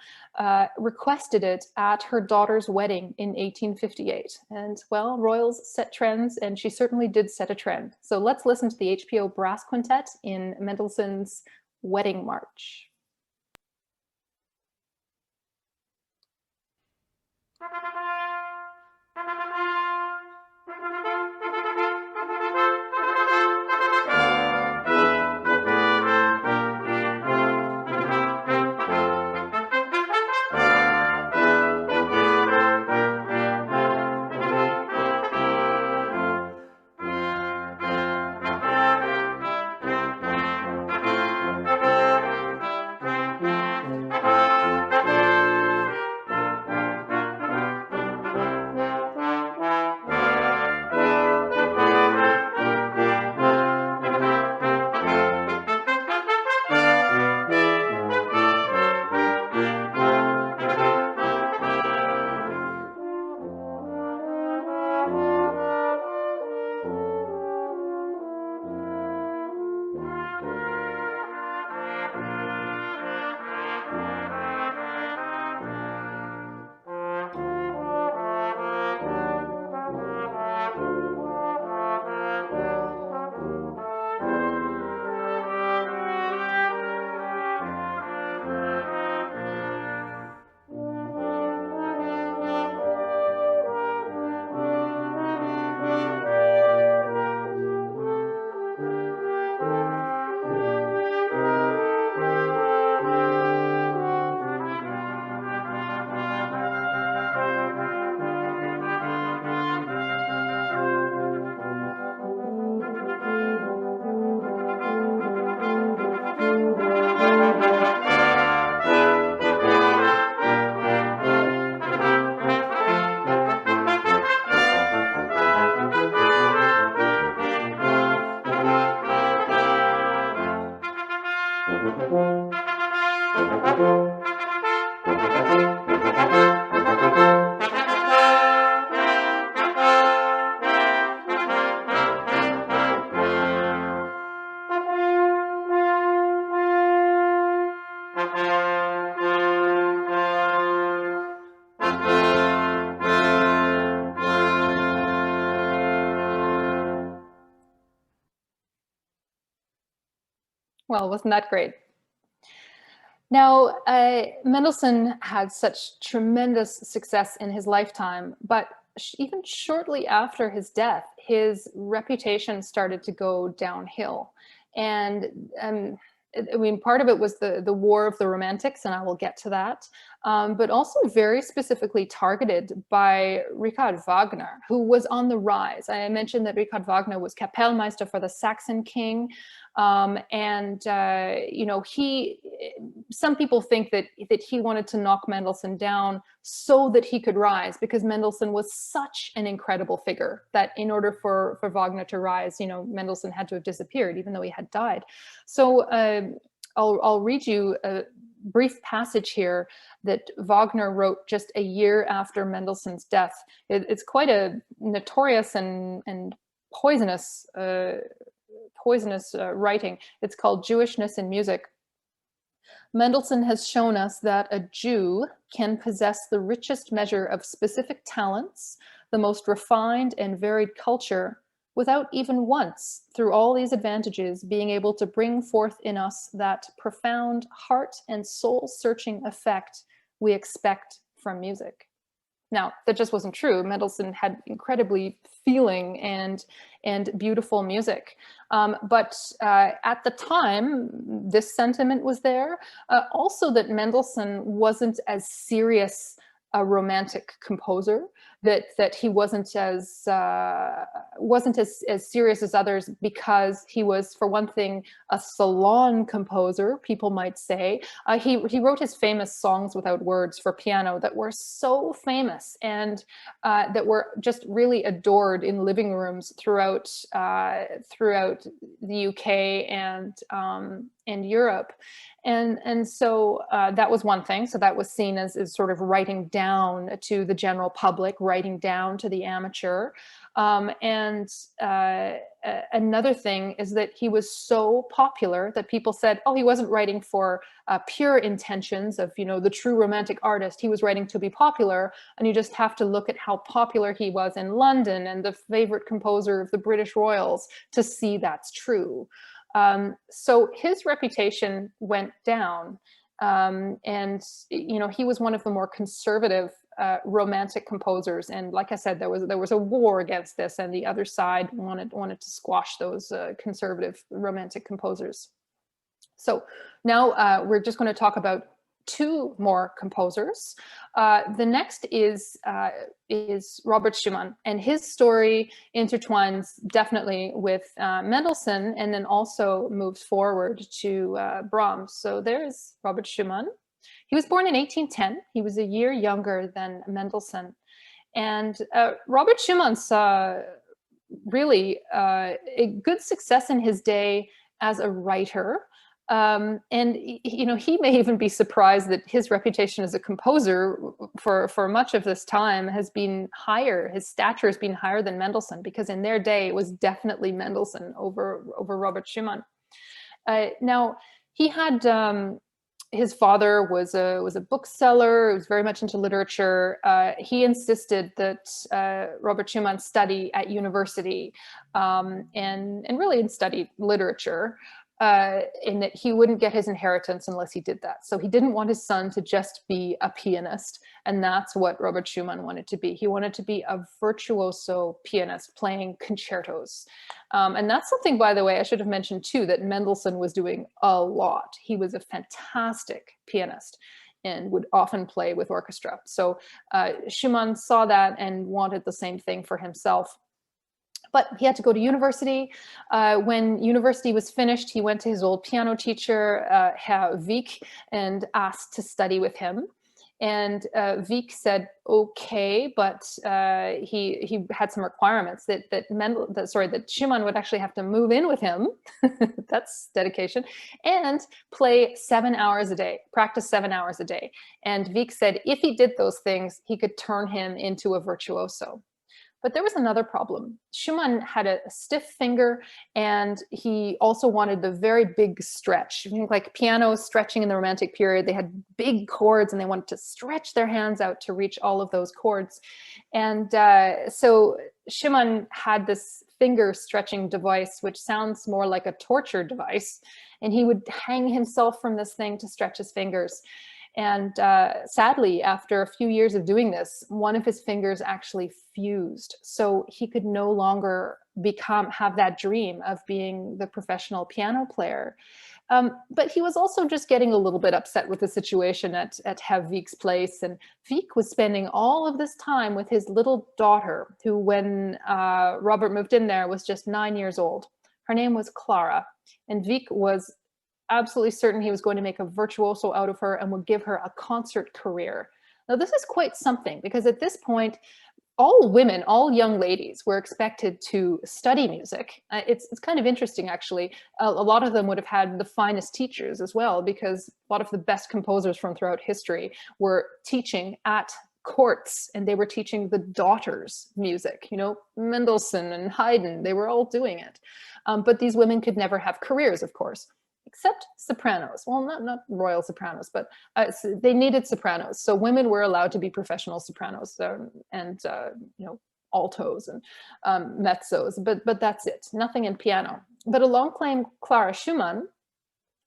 requested it at her daughter's wedding in 1858. And well, royals set trends, and she certainly did set a trend. So let's listen to the HPO Brass Quintet in Mendelssohn's Wedding March. Well, wasn't that great? Now, Mendelssohn had such tremendous success in his lifetime, but even shortly after his death, his reputation started to go downhill. And I mean, part of it was the War of the Romantics, and I will get to that, but also very specifically targeted by Richard Wagner, who was on the rise. I mentioned that Richard Wagner was Kapellmeister for the Saxon king. You know, some people think that he wanted to knock Mendelssohn down so that he could rise, because Mendelssohn was such an incredible figure that in order for Wagner to rise, you know, Mendelssohn had to have disappeared, even though he had died. So I'll read you a brief passage here that Wagner wrote just a year after Mendelssohn's death. It's quite a notorious and poisonous writing. It's called Jewishness in Music. Mendelssohn has shown us that a Jew can possess the richest measure of specific talents, the most refined and varied culture, without even once, through all these advantages, being able to bring forth in us that profound heart and soul-searching effect we expect from music. Now, that just wasn't true. Mendelssohn had incredibly feeling and beautiful music. But at the time, this sentiment was there. Also that Mendelssohn wasn't as serious a romantic composer, that he wasn't as serious as others, because he was, for one thing, a salon composer, people might say. He wrote his famous Songs Without Words for piano that were so famous and that were just really adored in living rooms throughout the UK and Europe. And so that was one thing. So that was seen as sort of writing down to the general public, writing down to the amateur. Another thing is that he was so popular that people said, oh, he wasn't writing for pure intentions of, you know, the true romantic artist. He was writing to be popular. And you just have to look at how popular he was in London and the favorite composer of the British royals to see that's true. So his reputation went down, and you know, he was one of the more conservative romantic composers. And like I said, there was a war against this, and the other side wanted to squash those conservative romantic composers. So now we're just going to talk about two more composers. The next is Robert Schumann, and his story intertwines definitely with Mendelssohn, and then also moves forward to Brahms. So there's Robert Schumann. He was born in 1810. He was a year younger than Mendelssohn. And Robert Schumann saw really a good success in his day as a writer. And you know, he may even be surprised that his reputation as a composer for much of this time has been higher. His stature has been higher than Mendelssohn, because in their day it was definitely Mendelssohn over Robert Schumann. Now he had his father was a bookseller. He was very much into literature. He insisted that Robert Schumann study at university and really study literature. In that he wouldn't get his inheritance unless he did that. So he didn't want his son to just be a pianist. And that's what Robert Schumann wanted to be. He wanted to be a virtuoso pianist playing concertos. And that's something, by the way, I should have mentioned too, that Mendelssohn was doing a lot. He was a fantastic pianist and would often play with orchestra. So Schumann saw that and wanted the same thing for himself. But he had to go to university. When university was finished, he went to his old piano teacher, Herr Wieck, and asked to study with him. And Wieck said, okay, but he had some requirements that Schumann would actually have to move in with him. That's dedication. And play 7 hours a day, practice 7 hours a day. And Wieck said if he did those things, he could turn him into a virtuoso. But there was another problem. Schumann had a stiff finger, and he also wanted the very big stretch. You think like pianos stretching in the Romantic period, they had big chords and they wanted to stretch their hands out to reach all of those chords. And so Schumann had this finger stretching device, which sounds more like a torture device. And he would hang himself from this thing to stretch his fingers. And sadly, after a few years of doing this, one of his fingers actually fused. So he could no longer have that dream of being the professional piano player. But he was also just getting a little bit upset with the situation at Herr Wieck's place. And Wieck was spending all of this time with his little daughter, who when Robert moved in there was just 9 years old. Her name was Clara. And Wieck was absolutely certain he was going to make a virtuoso out of her and would give her a concert career. Now, this is quite something, because at this point, all women, all young ladies were expected to study music. It's kind of interesting, actually. A lot of them would have had the finest teachers as well, because a lot of the best composers from throughout history were teaching at courts, and they were teaching the daughters music. You know, Mendelssohn and Haydn, they were all doing it. But these women could never have careers, of course, except sopranos. Well, not royal sopranos, but they needed sopranos. So women were allowed to be professional sopranos and you know, altos and mezzos, but that's it, nothing in piano. But along came Clara Schumann,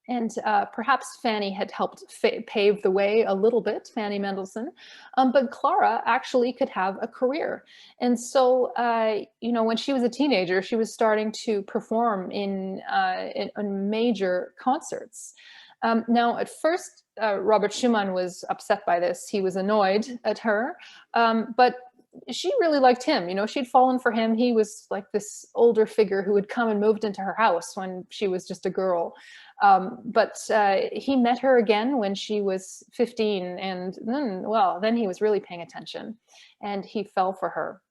and perhaps Fanny had helped pave the way a little bit, Fanny Mendelssohn, but Clara actually could have a career. And so, you know, when she was a teenager, she was starting to perform in major concerts. Now, at first, Robert Schumann was upset by this. He was annoyed at her, but she really liked him. You know, she'd fallen for him. He was like this older figure who had come and moved into her house when she was just a girl. But he met her again when she was 15, and then he was really paying attention, and he fell for her.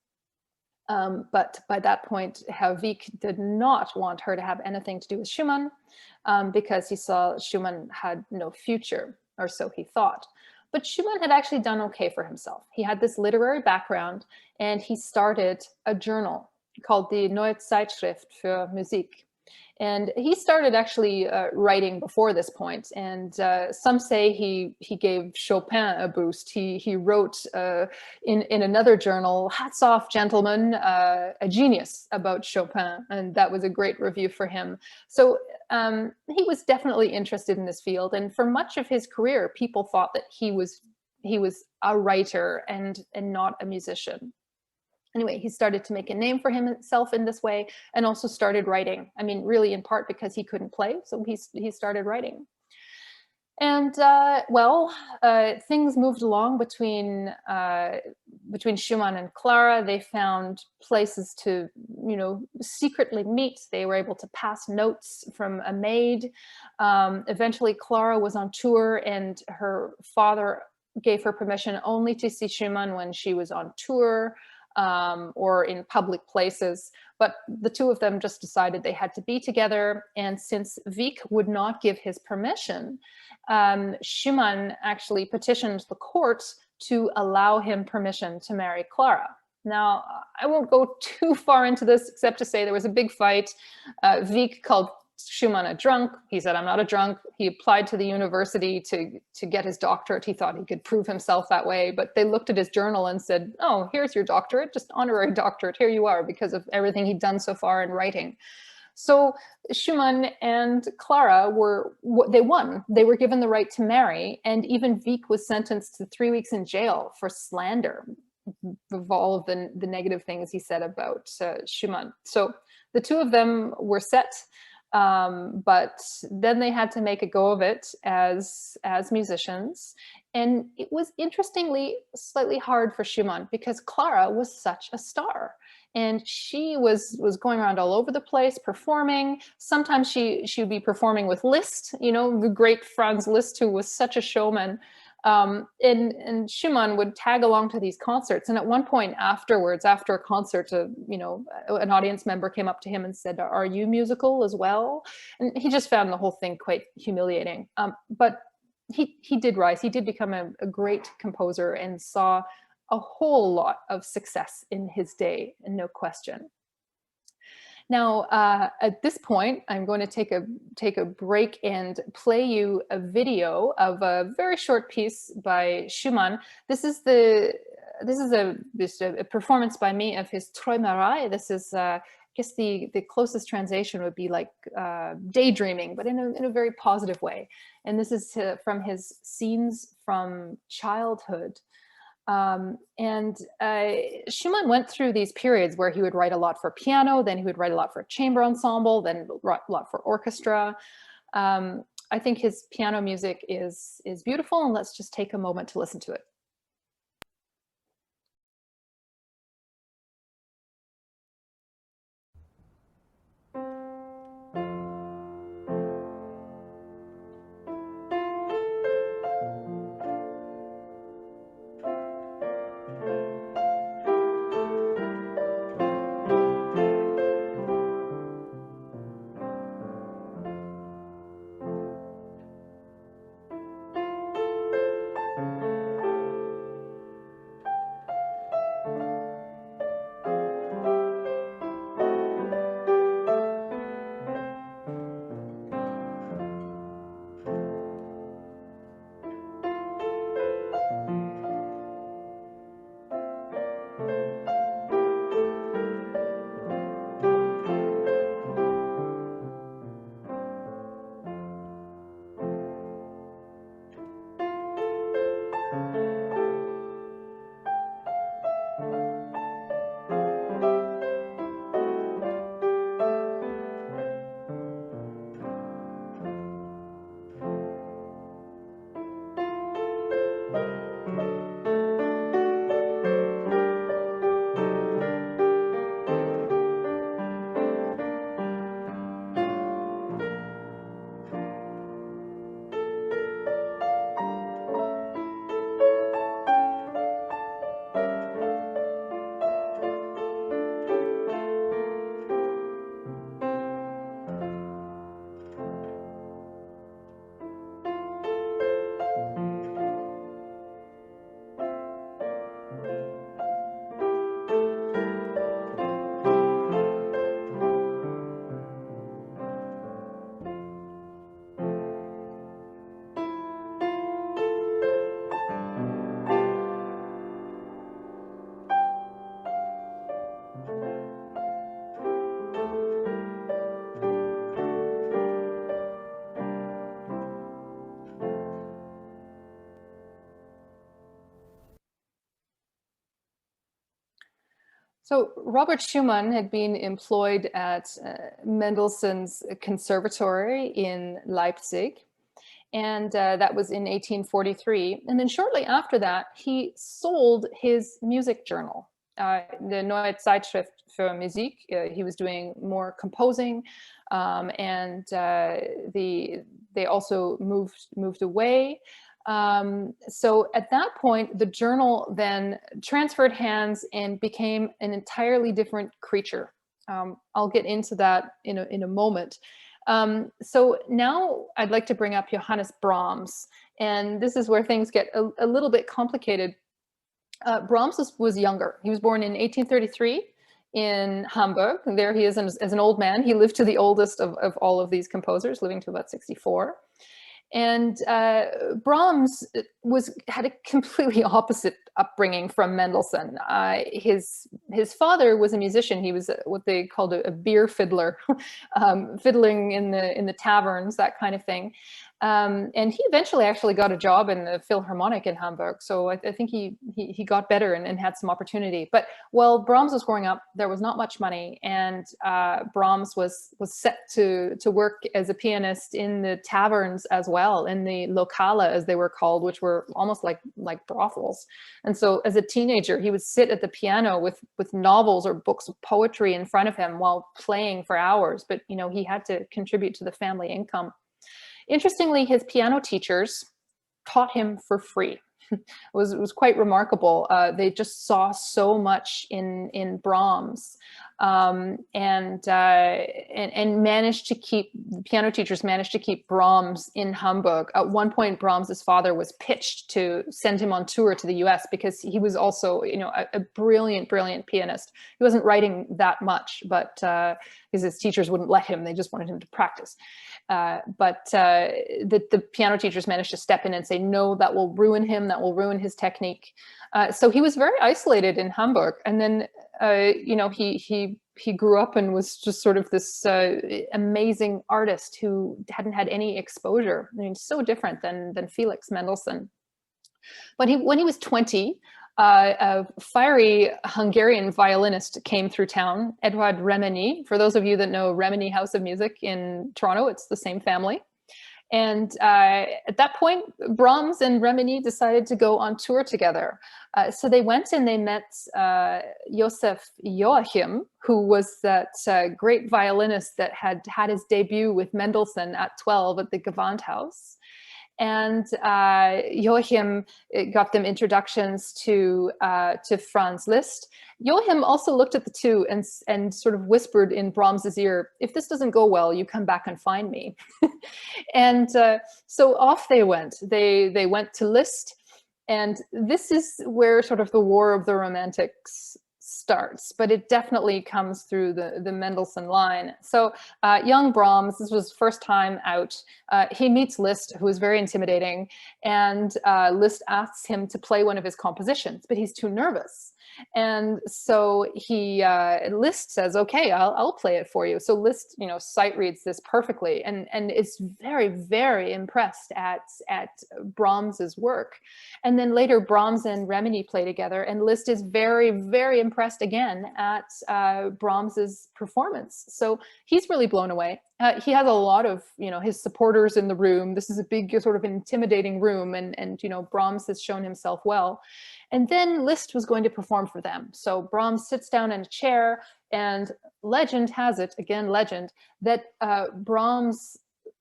But by that point, Herr Wieck did not want her to have anything to do with Schumann, because he saw Schumann had no future, or so he thought. But Schumann had actually done okay for himself. He had this literary background, and he started a journal called the Neue Zeitschrift für Musik. And he started actually writing before this point. And some say he gave Chopin a boost. He wrote in another journal, "Hats off, gentlemen, a genius about Chopin." And that was a great review for him. So he was definitely interested in this field. And for much of his career, people thought that he was a writer and not a musician. Anyway, he started to make a name for himself in this way, and also started writing. I mean, really in part because he couldn't play, so he started writing. And things moved along between Schumann and Clara. They found places to, you know, secretly meet. They were able to pass notes from a maid. Eventually, Clara was on tour, and her father gave her permission only to see Schumann when she was on tour. Or in public places, but the two of them just decided they had to be together. And since Wieck would not give his permission, Schumann actually petitioned the court to allow him permission to marry Clara. Now, I won't go too far into this, except to say there was a big fight. Wieck called Schumann a drunk. He said, "I'm not a drunk." He applied to the university to get his doctorate. He thought he could prove himself that way, but they looked at his journal and said, "Oh, here's your doctorate, just honorary doctorate. Here you are," because of everything he'd done so far in writing. So Schumann and Clara they won. They were given the right to marry, and even Wieck was sentenced to 3 weeks in jail for slander of all of the negative things he said about Schumann. So the two of them were set. But then they had to make a go of it as musicians. And it was interestingly slightly hard for Schumann, because Clara was such a star. And she was going around all over the place performing. Sometimes she would be performing with Liszt, you know, the great Franz Liszt, who was such a showman. And Schumann would tag along to these concerts. And at one point afterwards, after a concert, an audience member came up to him and said, "Are you musical as well?" And he just found the whole thing quite humiliating. But he did rise. He did become a great composer and saw a whole lot of success in his day, and no question. Now, at this point, I'm going to take a break and play you a video of a very short piece by Schumann. This is a performance by me of his Träumerei. This is, I guess the closest translation would be like daydreaming, but in a very positive way. And this is from his Scenes from Childhood. Schumann went through these periods where he would write a lot for piano, then he would write a lot for chamber ensemble, then a lot for orchestra. I think his piano music is beautiful, and let's just take a moment to listen to it. So Robert Schumann had been employed at Mendelssohn's Conservatory in Leipzig, and that was in 1843. And then shortly after that, he sold his music journal, the Neue Zeitschrift für Musik. He was doing more composing, and they also moved away. So at that point, the journal then transferred hands and became an entirely different creature. I'll get into that in a moment. So now I'd like to bring up Johannes Brahms, and this is where things get a little bit complicated. Brahms was younger. He was born in 1833 in Hamburg, and there he is as an old man. He lived to the oldest of all of these composers, living to about 64. And Brahms had a completely opposite upbringing from Mendelssohn. His father was a musician. He was what they called a beer fiddler, fiddling in the taverns, that kind of thing. And he eventually actually got a job in the Philharmonic in Hamburg. So I think he got better and had some opportunity. But while Brahms was growing up, there was not much money, and Brahms was set to work as a pianist in the taverns as well, in the Lokale, as they were called, which were almost like brothels. And so as a teenager, he would sit at the piano with novels or books of poetry in front of him while playing for hours. But he had to contribute to the family income. Interestingly, his piano teachers taught him for free. It was quite remarkable. They just saw so much in Brahms, and managed to keep, the piano teachers managed to keep Brahms in Hamburg. At one point, Brahms's father was pitched to send him on tour to the US because he was also, you know, a brilliant pianist. He wasn't writing that much, but because his teachers wouldn't let him, they just wanted him to practice. But the piano teachers managed to step in and say, no, that will ruin him, that will ruin his technique. So he was very isolated in Hamburg. And then, you know, he grew up and was just sort of this amazing artist who hadn't had any exposure. I mean, so different than Felix Mendelssohn. But when he was 20, a fiery Hungarian violinist came through town, Eduard Reményi. For those of you that know Reményi House of Music in Toronto, it's the same family. And at that point, Brahms and Reményi decided to go on tour together. So they went and they met Joseph Joachim, who was that great violinist that had his debut with Mendelssohn at 12 at the Gewandhaus. And Joachim got them introductions to Franz Liszt. Joachim also looked at the two and sort of whispered in Brahms's ear, if this doesn't go well, you come back and find me. And so off they went. They went to Liszt, and this is where sort of the War of the Romantics starts, but it definitely comes through the Mendelssohn line. So young Brahms, this was first time out, he meets Liszt, who is very intimidating, and Liszt asks him to play one of his compositions, but he's too nervous. And so Liszt says, okay, I'll play it for you. So Liszt, you know, sight reads this perfectly and is very, very impressed at Brahms's work. And then later Brahms and Reményi play together, and Liszt is very, very impressed again at Brahms's performance. So he's really blown away. He has a lot of, you know, his supporters in the room. This is a big sort of intimidating room, and you know, Brahms has shown himself well. And then Liszt was going to perform for them. So Brahms sits down in a chair, and legend has it, again legend, that Brahms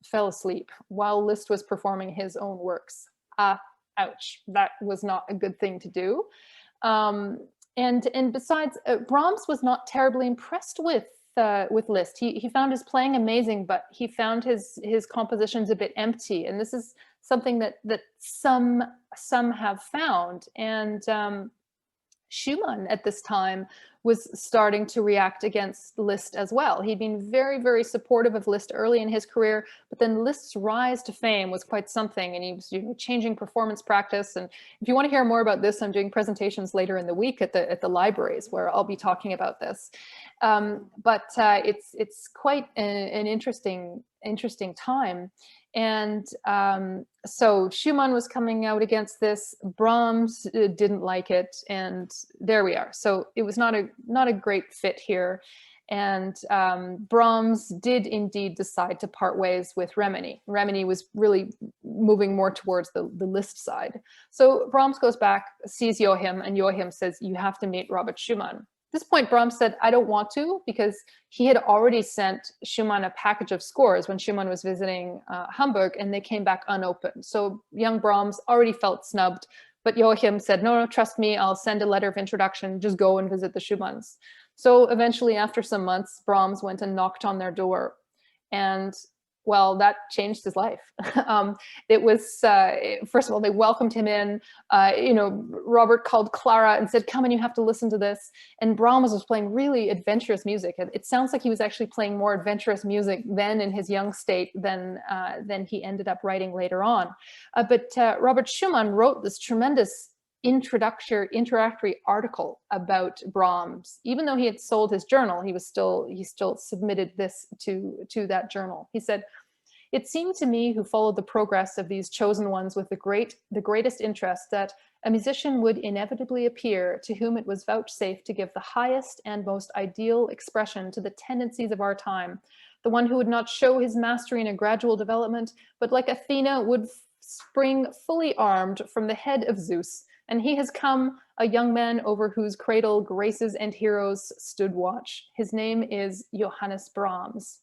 fell asleep while Liszt was performing his own works. Ouch, that was not a good thing to do. And besides, Brahms was not terribly impressed with Liszt. He found his playing amazing, but he found his compositions a bit empty. And this is something that some have found. And Schumann at this time was starting to react against Liszt as well. He'd been very, very supportive of Liszt early in his career, but then Liszt's rise to fame was quite something, and he was, you know, changing performance practice. And if you want to hear more about this, I'm doing presentations later in the week at the libraries where I'll be talking about this. But it's quite an interesting time. And so Schumann was coming out against this. Brahms didn't like it, and there we are. So it was not a great fit here. And Brahms did indeed decide to part ways with Reményi. Reményi was really moving more towards the Liszt side. So Brahms goes back, sees Joachim, and Joachim says, you have to meet Robert Schumann. At this point, Brahms said, I don't want to, because he had already sent Schumann a package of scores when Schumann was visiting Hamburg, and they came back unopened. So young Brahms already felt snubbed, but Joachim said, no, trust me, I'll send a letter of introduction, just go and visit the Schumanns. So eventually, after some months, Brahms went and knocked on their door, and well, that changed his life. It was, first of all, they welcomed him in. You know, Robert called Clara and said, come and you have to listen to this. And Brahms was playing really adventurous music. It sounds like he was actually playing more adventurous music then in his young state than he ended up writing later on. But Robert Schumann wrote this tremendous introductory article about Brahms. Even though he had sold his journal, he still submitted this to that journal. He said, it seemed to me, who followed the progress of these chosen ones with the greatest interest, that a musician would inevitably appear to whom it was vouchsafed to give the highest and most ideal expression to the tendencies of our time, the one who would not show his mastery in a gradual development, but like Athena would spring fully armed from the head of Zeus. And he has come, a young man over whose cradle graces and heroes stood watch. His name is Johannes Brahms.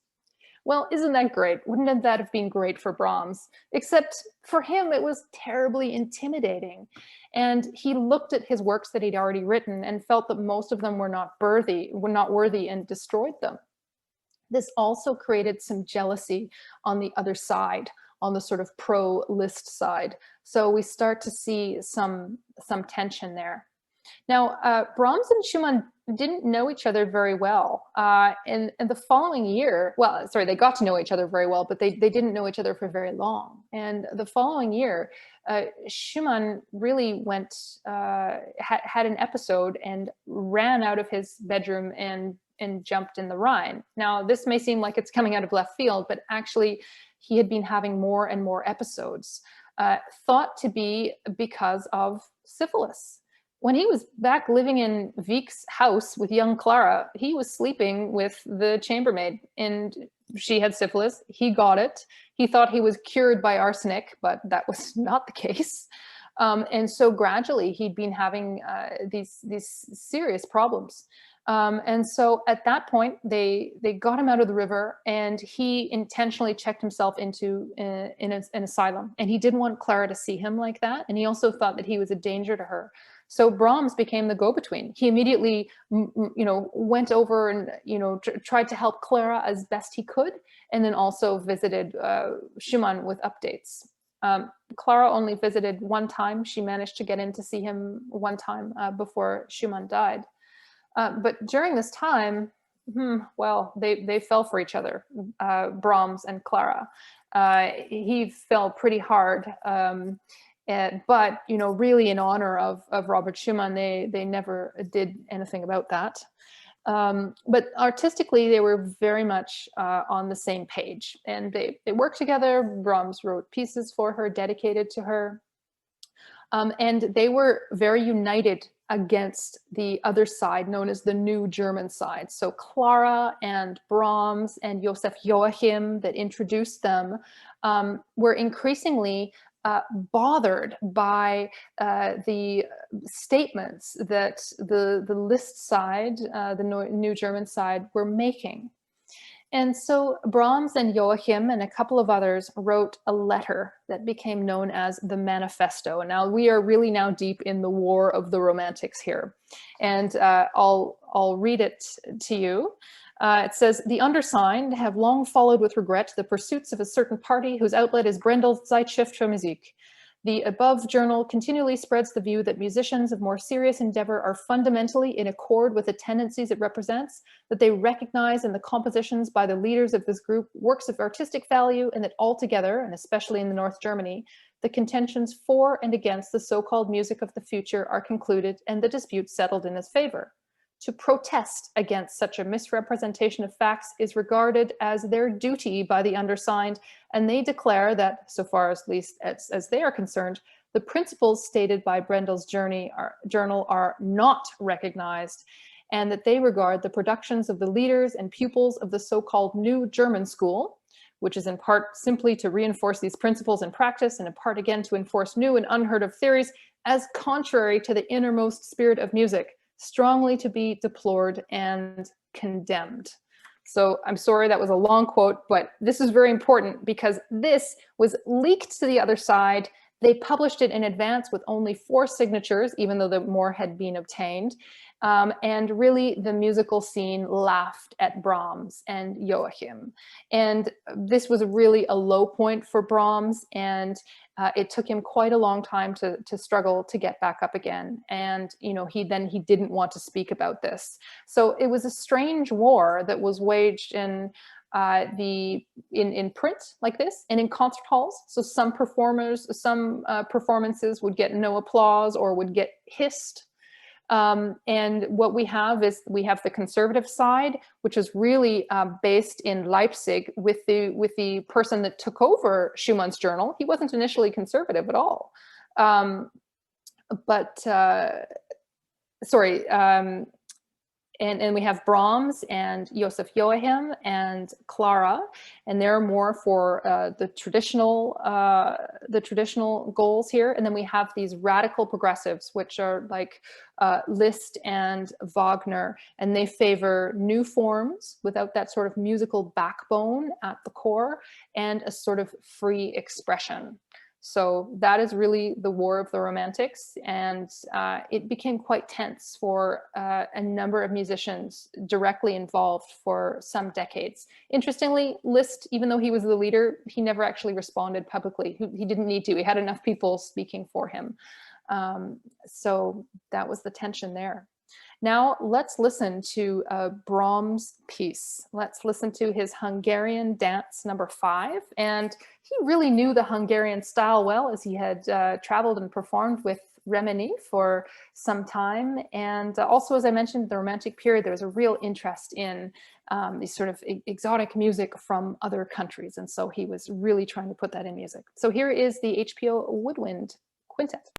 Well, isn't that great? Wouldn't that have been great for Brahms? Except for him, it was terribly intimidating. And he looked at his works that he'd already written and felt that most of them were not worthy, and destroyed them. This also created some jealousy on the other side, on the sort of pro-Liszt side. So we start to see some tension there. Now, Brahms and Schumann didn't know each other very well. And the following year, well, sorry, they got to know each other very well, but they didn't know each other for very long. And the following year, Schumann really had an episode and ran out of his bedroom and jumped in the Rhine. Now, this may seem like it's coming out of left field, but actually he had been having more and more episodes, thought to be because of syphilis. When he was back living in Wieck's house with young Clara, he was sleeping with the chambermaid, and she had syphilis. He got it. He thought he was cured by arsenic, but that was not the case. And so gradually he'd been having these serious problems. And so at that point, they got him out of the river, and he intentionally checked himself into an asylum. And he didn't want Clara to see him like that. And he also thought that he was a danger to her. So Brahms became the go-between. He immediately, went over and, tried to help Clara as best he could, and then also visited Schumann with updates. Clara only visited one time. She managed to get in to see him one time before Schumann died. But during this time, well, they fell for each other, Brahms and Clara. He fell pretty hard. But really in honor of Robert Schumann, they never did anything about that. But artistically, they were very much on the same page, and they worked together. Brahms wrote pieces for her, dedicated to her, and they were very united against the other side, known as the New German side. So Clara and Brahms and Joseph Joachim, that introduced them, were increasingly bothered by the statements that the Liszt side, the New German side, were making. And so Brahms and Joachim and a couple of others wrote a letter that became known as the Manifesto. And now we are really now deep in the War of the Romantics here. And I'll read it to you. It says, "The undersigned have long followed with regret the pursuits of a certain party whose outlet is Brendel's Zeitschrift für Musik. The above journal continually spreads the view that musicians of more serious endeavor are fundamentally in accord with the tendencies it represents, that they recognize in the compositions by the leaders of this group works of artistic value, and that altogether, and especially in North Germany, the contentions for and against the so-called music of the future are concluded and the dispute settled in its favor. To protest against such a misrepresentation of facts is regarded as their duty by the undersigned, and they declare that, so far as least as they are concerned, the principles stated by Brendel's journal are not recognized, and that they regard the productions of the leaders and pupils of the so-called New German School, which is in part simply to reinforce these principles in practice, and in part again to enforce new and unheard of theories, as contrary to the innermost spirit of music, strongly to be deplored and condemned." So I'm sorry that was a long quote, but this is very important because this was leaked to the other side. They published it in advance with only 4 signatures, even though more had been obtained. And really the musical scene laughed at Brahms and Joachim. And this was really a low point for Brahms, and it took him quite a long time to struggle to get back up again. And he didn't want to speak about this. So it was a strange war that was waged in print like this and in concert halls. So some performances would get no applause or would get hissed. And what we have is the conservative side, which is really based in Leipzig with the person that took over Schumann's journal. He wasn't initially conservative at all, and we have Brahms and Joseph Joachim and Clara, and they're more for the traditional goals here. And then we have these radical progressives, which are like Liszt and Wagner, and they favor new forms without that sort of musical backbone at the core and a sort of free expression. So that is really the War of the Romantics, and it became quite tense for a number of musicians directly involved for some decades. Interestingly, Liszt, even though he was the leader, he never actually responded publicly. He didn't need to. He had enough people speaking for him. So that was the tension there. Now let's listen to Brahms' piece. Let's listen to his Hungarian Dance No. 5. And he really knew the Hungarian style well, as he had traveled and performed with Remini for some time. And also, as I mentioned, the Romantic period, there was a real interest in these sort of exotic music from other countries. And so he was really trying to put that in music. So here is the HPO Woodwind Quintet.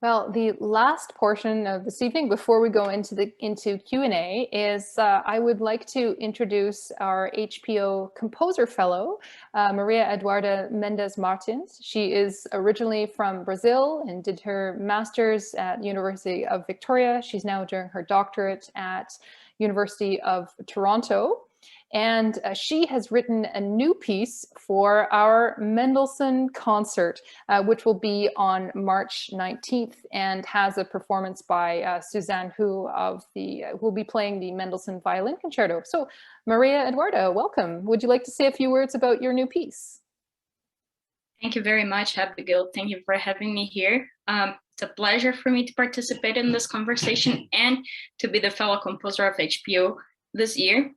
Well, the last portion of this evening, before we go into Q&A, is I would like to introduce our HPO Composer Fellow, Maria Eduarda Mendes Martins. She is originally from Brazil and did her master's at the University of Victoria. She's now doing her doctorate at University of Toronto. And she has written a new piece for our Mendelssohn concert, which will be on March 19th, and has a performance by Suzanne Hu who will be playing the Mendelssohn Violin Concerto. So Maria Eduarda, welcome. Would you like to say a few words about your new piece? Thank you very much, Abigail. Thank you for having me here. It's a pleasure for me to participate in this conversation and to be the fellow composer of HPO this year.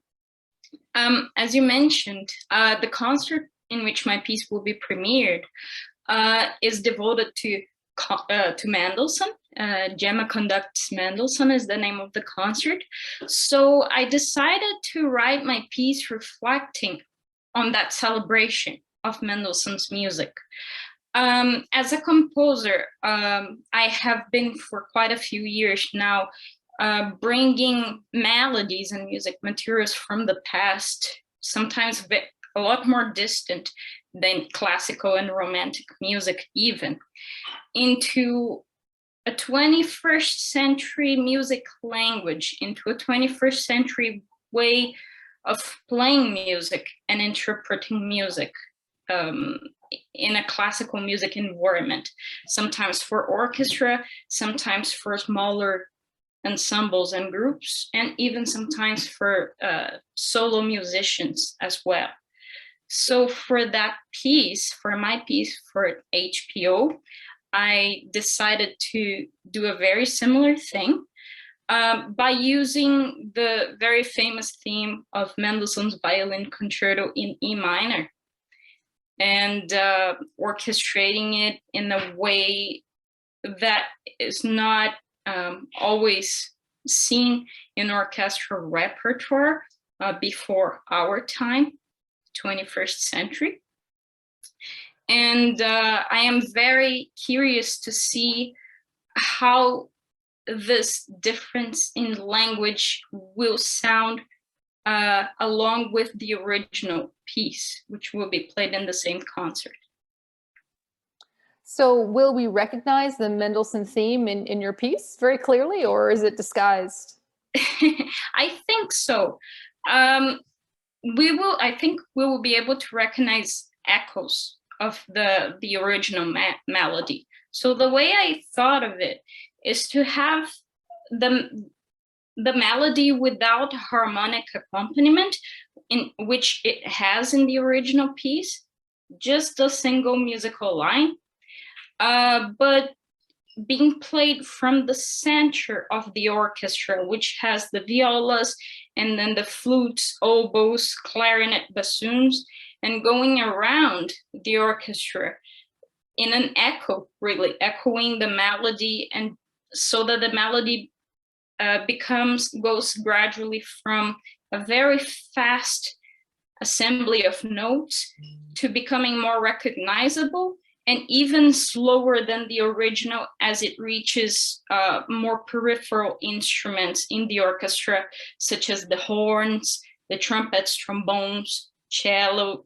As you mentioned, the concert in which my piece will be premiered is devoted to Mendelssohn, Gemma Conducts Mendelssohn is the name of the concert. So I decided to write my piece reflecting on that celebration of Mendelssohn's music. As a composer, I have been for quite a few years now bringing melodies and music materials from the past, sometimes a lot more distant than classical and romantic music even, into a 21st century music language, into a 21st century way of playing music and interpreting music in a classical music environment, sometimes for orchestra, sometimes for smaller ensembles and groups, and even sometimes for solo musicians as well. So for that piece, for my piece for HPO, I decided to do a very similar thing by using the very famous theme of Mendelssohn's Violin Concerto in E minor, and orchestrating it in a way that is not always seen in orchestral repertoire before our time, 21st century. And I am very curious to see how this difference in language will sound along with the original piece, which will be played in the same concert. So will we recognize the Mendelssohn theme in your piece very clearly, or is it disguised? I think so. I think we will be able to recognize echoes of the original melody. So the way I thought of it is to have the melody without harmonic accompaniment, in which it has in the original piece, just a single musical line, but being played from the center of the orchestra, which has the violas and then the flutes, oboes, clarinet, bassoons, and going around the orchestra in an echo, really echoing the melody, and so that the melody goes gradually from a very fast assembly of notes to becoming more recognizable, and even slower than the original as it reaches more peripheral instruments in the orchestra, such as the horns, the trumpets, trombones, cello,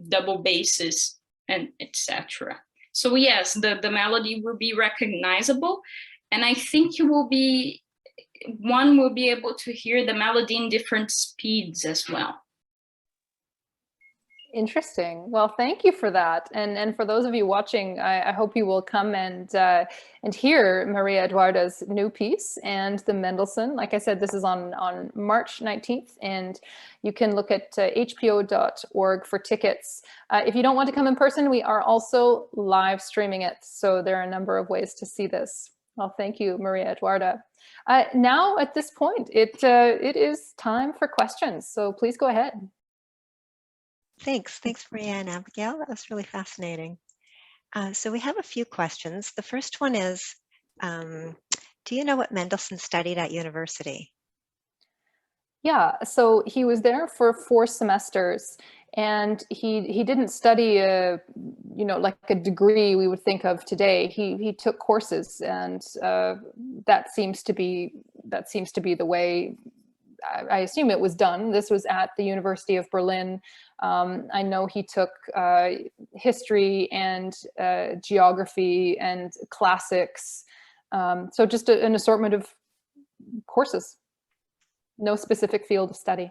double basses, and etc. So yes, the melody will be recognizable, and I think one will be able to hear the melody in different speeds as well. Interesting. Well, thank you for that. And for those of you watching, I hope you will come and hear Maria Eduarda's new piece and the Mendelssohn. Like I said, this is on March 19th, and you can look at hpo.org for tickets. If you don't want to come in person, we are also live streaming it. So there are a number of ways to see this. Well, thank you, Maria Eduarda. Now at this point, it is time for questions. So please go ahead. Thanks, Maria and Abigail. That was really fascinating. So we have a few questions. The first one is, do you know what Mendelssohn studied at university? Yeah, so he was there for 4 semesters, and he didn't study like a degree we would think of today. He took courses, and that seems to be the way I assume it was done. This was at the University of Berlin. I know he took history and geography and classics. So just an assortment of courses. No specific field of study.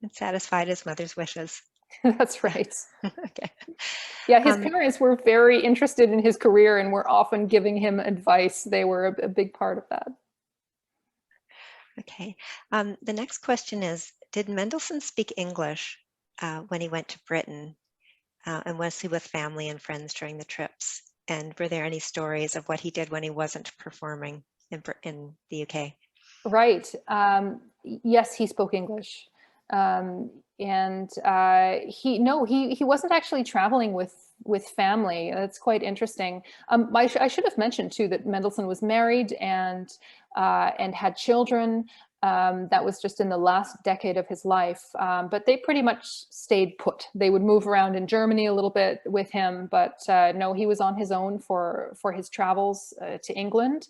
It satisfied his mother's wishes. That's right. Okay. Yeah, his parents were very interested in his career and were often giving him advice. They were a big part of that. Okay. The next question is, did Mendelssohn speak English when he went to Britain? And was he with family and friends during the trips? And were there any stories of what he did when he wasn't performing in the UK? Right. Yes, he spoke English. And he wasn't actually traveling with with family. That's quite interesting. I should have mentioned too that Mendelssohn was married and had children. That was just in the last decade of his life, but they pretty much stayed put. They would move around in Germany a little bit with him, but no, he was on his own for his travels to England.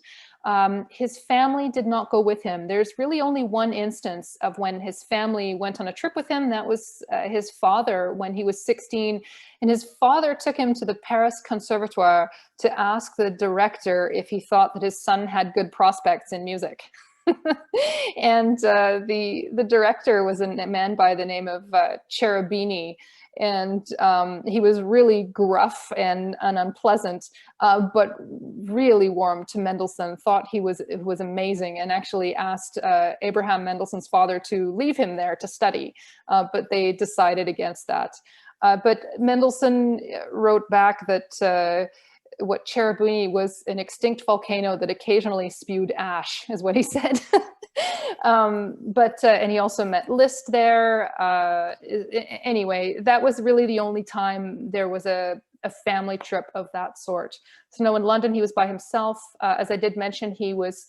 His family did not go with him. There's really only one instance of when his family went on a trip with him. That was his father when he was 16, and his father took him to the Paris Conservatoire to ask the director if he thought that his son had good prospects in music. And the director was a man by the name of Cherubini, and he was really gruff and unpleasant, but really warm to Mendelssohn, thought he was amazing, and actually asked Abraham Mendelssohn's father to leave him there to study, but they decided against that. But Mendelssohn wrote back that what Cherubini was an extinct volcano that occasionally spewed ash, is what he said. And he also met Liszt there. Anyway, that was really the only time there was a family trip of that sort. So no, in London, he was by himself. As I did mention, he was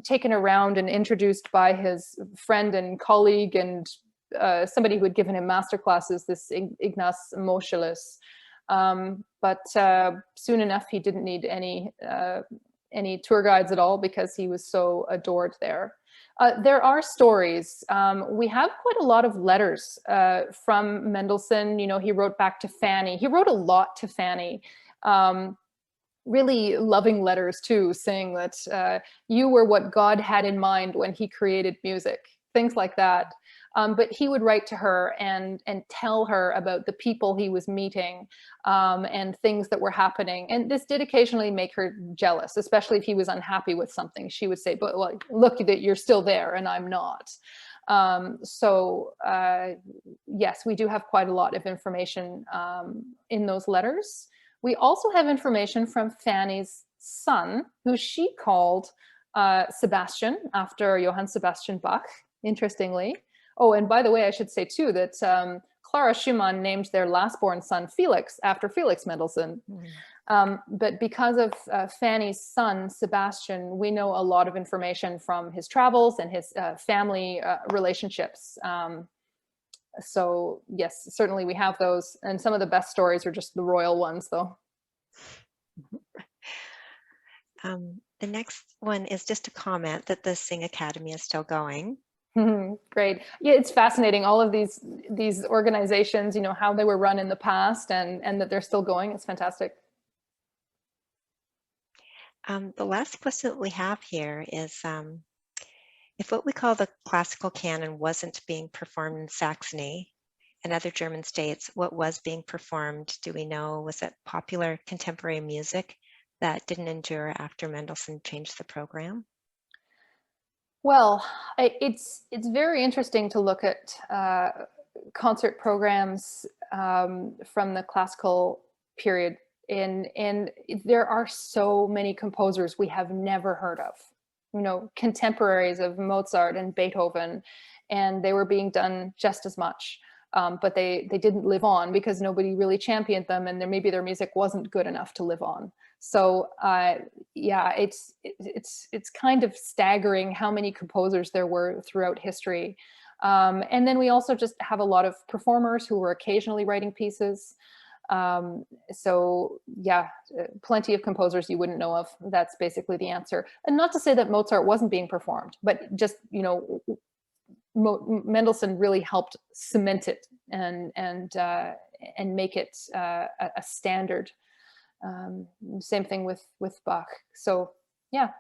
taken around and introduced by his friend and colleague and somebody who had given him master classes, this Ignaz Moscheles. But soon enough, he didn't need any tour guides at all because he was so adored there. There are stories. We have quite a lot of letters from Mendelssohn. You know, he wrote back to Fanny. He wrote a lot to Fanny. Really loving letters too, saying that you were what God had in mind when he created music, things like that. But he would write to her and tell her about the people he was meeting and things that were happening. And this did occasionally make her jealous, especially if he was unhappy with something. She would say, but well, look, that you're still there and I'm not. Yes, we do have quite a lot of information in those letters. We also have information from Fanny's son, who she called Sebastian, after Johann Sebastian Bach, interestingly. Oh, and by the way, I should say too that Clara Schumann named their last-born son Felix after Felix Mendelssohn. But because of Fanny's son, Sebastian, we know a lot of information from his travels and his family relationships. So yes, certainly we have those. And some of the best stories are just the royal ones, though. The next one is just a comment that the Sing Academy is still going. Great. Yeah, it's fascinating. All of these organizations, you know, how they were run in the past and that they're still going. It's fantastic. The last question that we have here is, if what we call the classical canon wasn't being performed in Saxony and other German states, what was being performed? Do we know? Was it popular contemporary music that didn't endure after Mendelssohn changed the program? Well, it's very interesting to look at concert programs from the classical period, and there are so many composers we have never heard of, you know, contemporaries of Mozart and Beethoven, and they were being done just as much, but they didn't live on because nobody really championed them, and maybe their music wasn't good enough to live on. So yeah, it's kind of staggering how many composers there were throughout history. And then we also just have a lot of performers who were occasionally writing pieces. So yeah, plenty of composers you wouldn't know of. That's basically the answer. And not to say that Mozart wasn't being performed, but just, you know, Mendelssohn really helped cement it and make it a standard. Same thing with Bach. So yeah,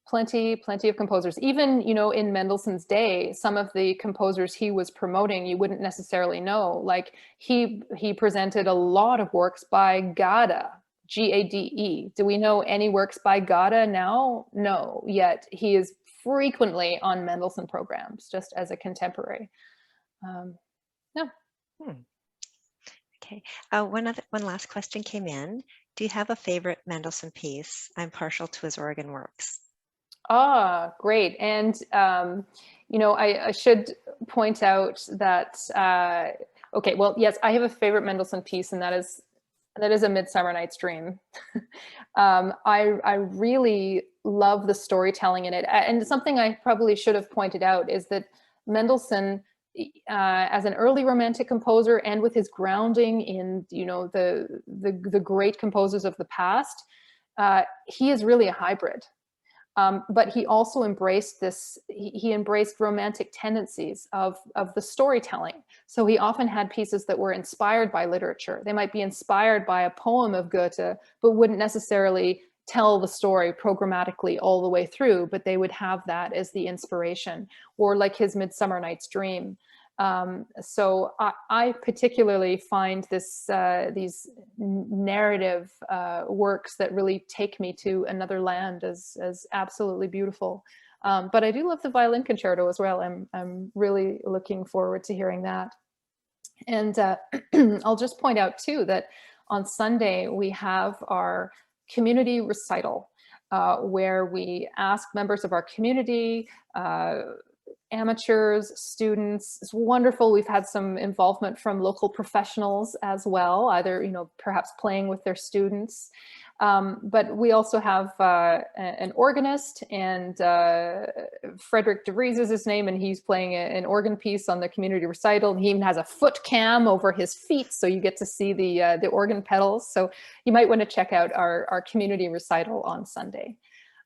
plenty of composers. Even, you know, in Mendelssohn's day, some of the composers he was promoting you wouldn't necessarily know. Like he presented a lot of works by Gade, G-A-D-E. Do we know any works by Gade now? No, yet he is frequently on Mendelssohn programs just as a contemporary. Yeah. Okay, one last question came in. Do you have a favorite Mendelssohn piece? I'm partial to his organ works. Ah, great. And, you know, I should point out that Okay, well, yes, I have a favorite Mendelssohn piece, and that is A Midsummer Night's Dream. I really love the storytelling in it. And something I probably should have pointed out is that Mendelssohn, as an early Romantic composer, and with his grounding in, you know, the great composers of the past, he is really a hybrid. But he also embraced he embraced Romantic tendencies of the storytelling. So he often had pieces that were inspired by literature. They might be inspired by a poem of Goethe, but wouldn't necessarily tell the story programmatically all the way through, but they would have that as the inspiration, or like his Midsummer Night's Dream. So I particularly find these narrative works that really take me to another land as absolutely beautiful. But I do love the violin concerto as well. I'm really looking forward to hearing that. And I'll just point out too that on Sunday we have our community recital, where we ask members of our community, amateurs, students. It's wonderful. We've had some involvement from local professionals as well, either, you know, perhaps playing with their students. But we also have an organist, and Frederick DeVries is his name, and he's playing an organ piece on the community recital. And he even has a foot cam over his feet, so you get to see the organ pedals. So you might want to check out our community recital on Sunday.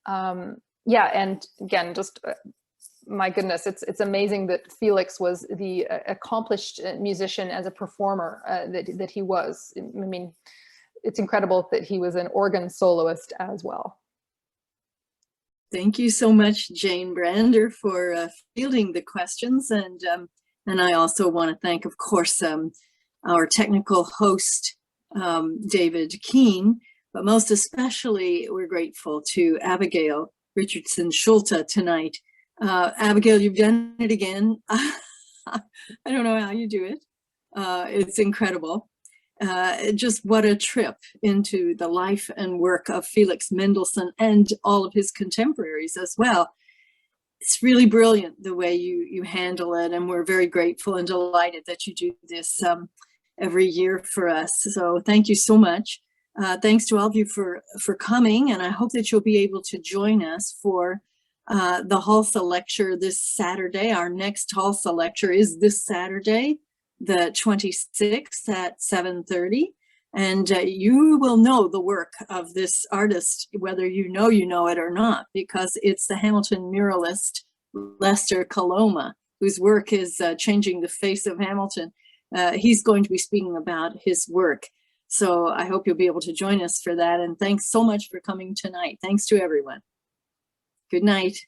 Yeah, and again, just my goodness, it's amazing that Felix was the accomplished musician as a performer that he was. I mean, it's incredible that he was an organ soloist as well. Thank you so much, Jane Brander, for fielding the questions. And I also want to thank, of course, our technical host, David Keane, but most especially we're grateful to Abigail Richardson-Schulte tonight. Abigail, you've done it again. I don't know how you do it. It's incredible. Just what a trip into the life and work of Felix Mendelssohn and all of his contemporaries as well. It's really brilliant the way you handle it, and we're very grateful and delighted that you do this every year for us. So thank you so much. Thanks to all of you for coming, and I hope that you'll be able to join us for the Halsa lecture this Saturday. Our next Halsa lecture is this Saturday, the 26th at 7:30. And you will know the work of this artist, whether you know it or not, because it's the Hamilton muralist, Lester Coloma, whose work is changing the face of Hamilton. He's going to be speaking about his work. So I hope you'll be able to join us for that. And thanks so much for coming tonight. Thanks to everyone. Good night.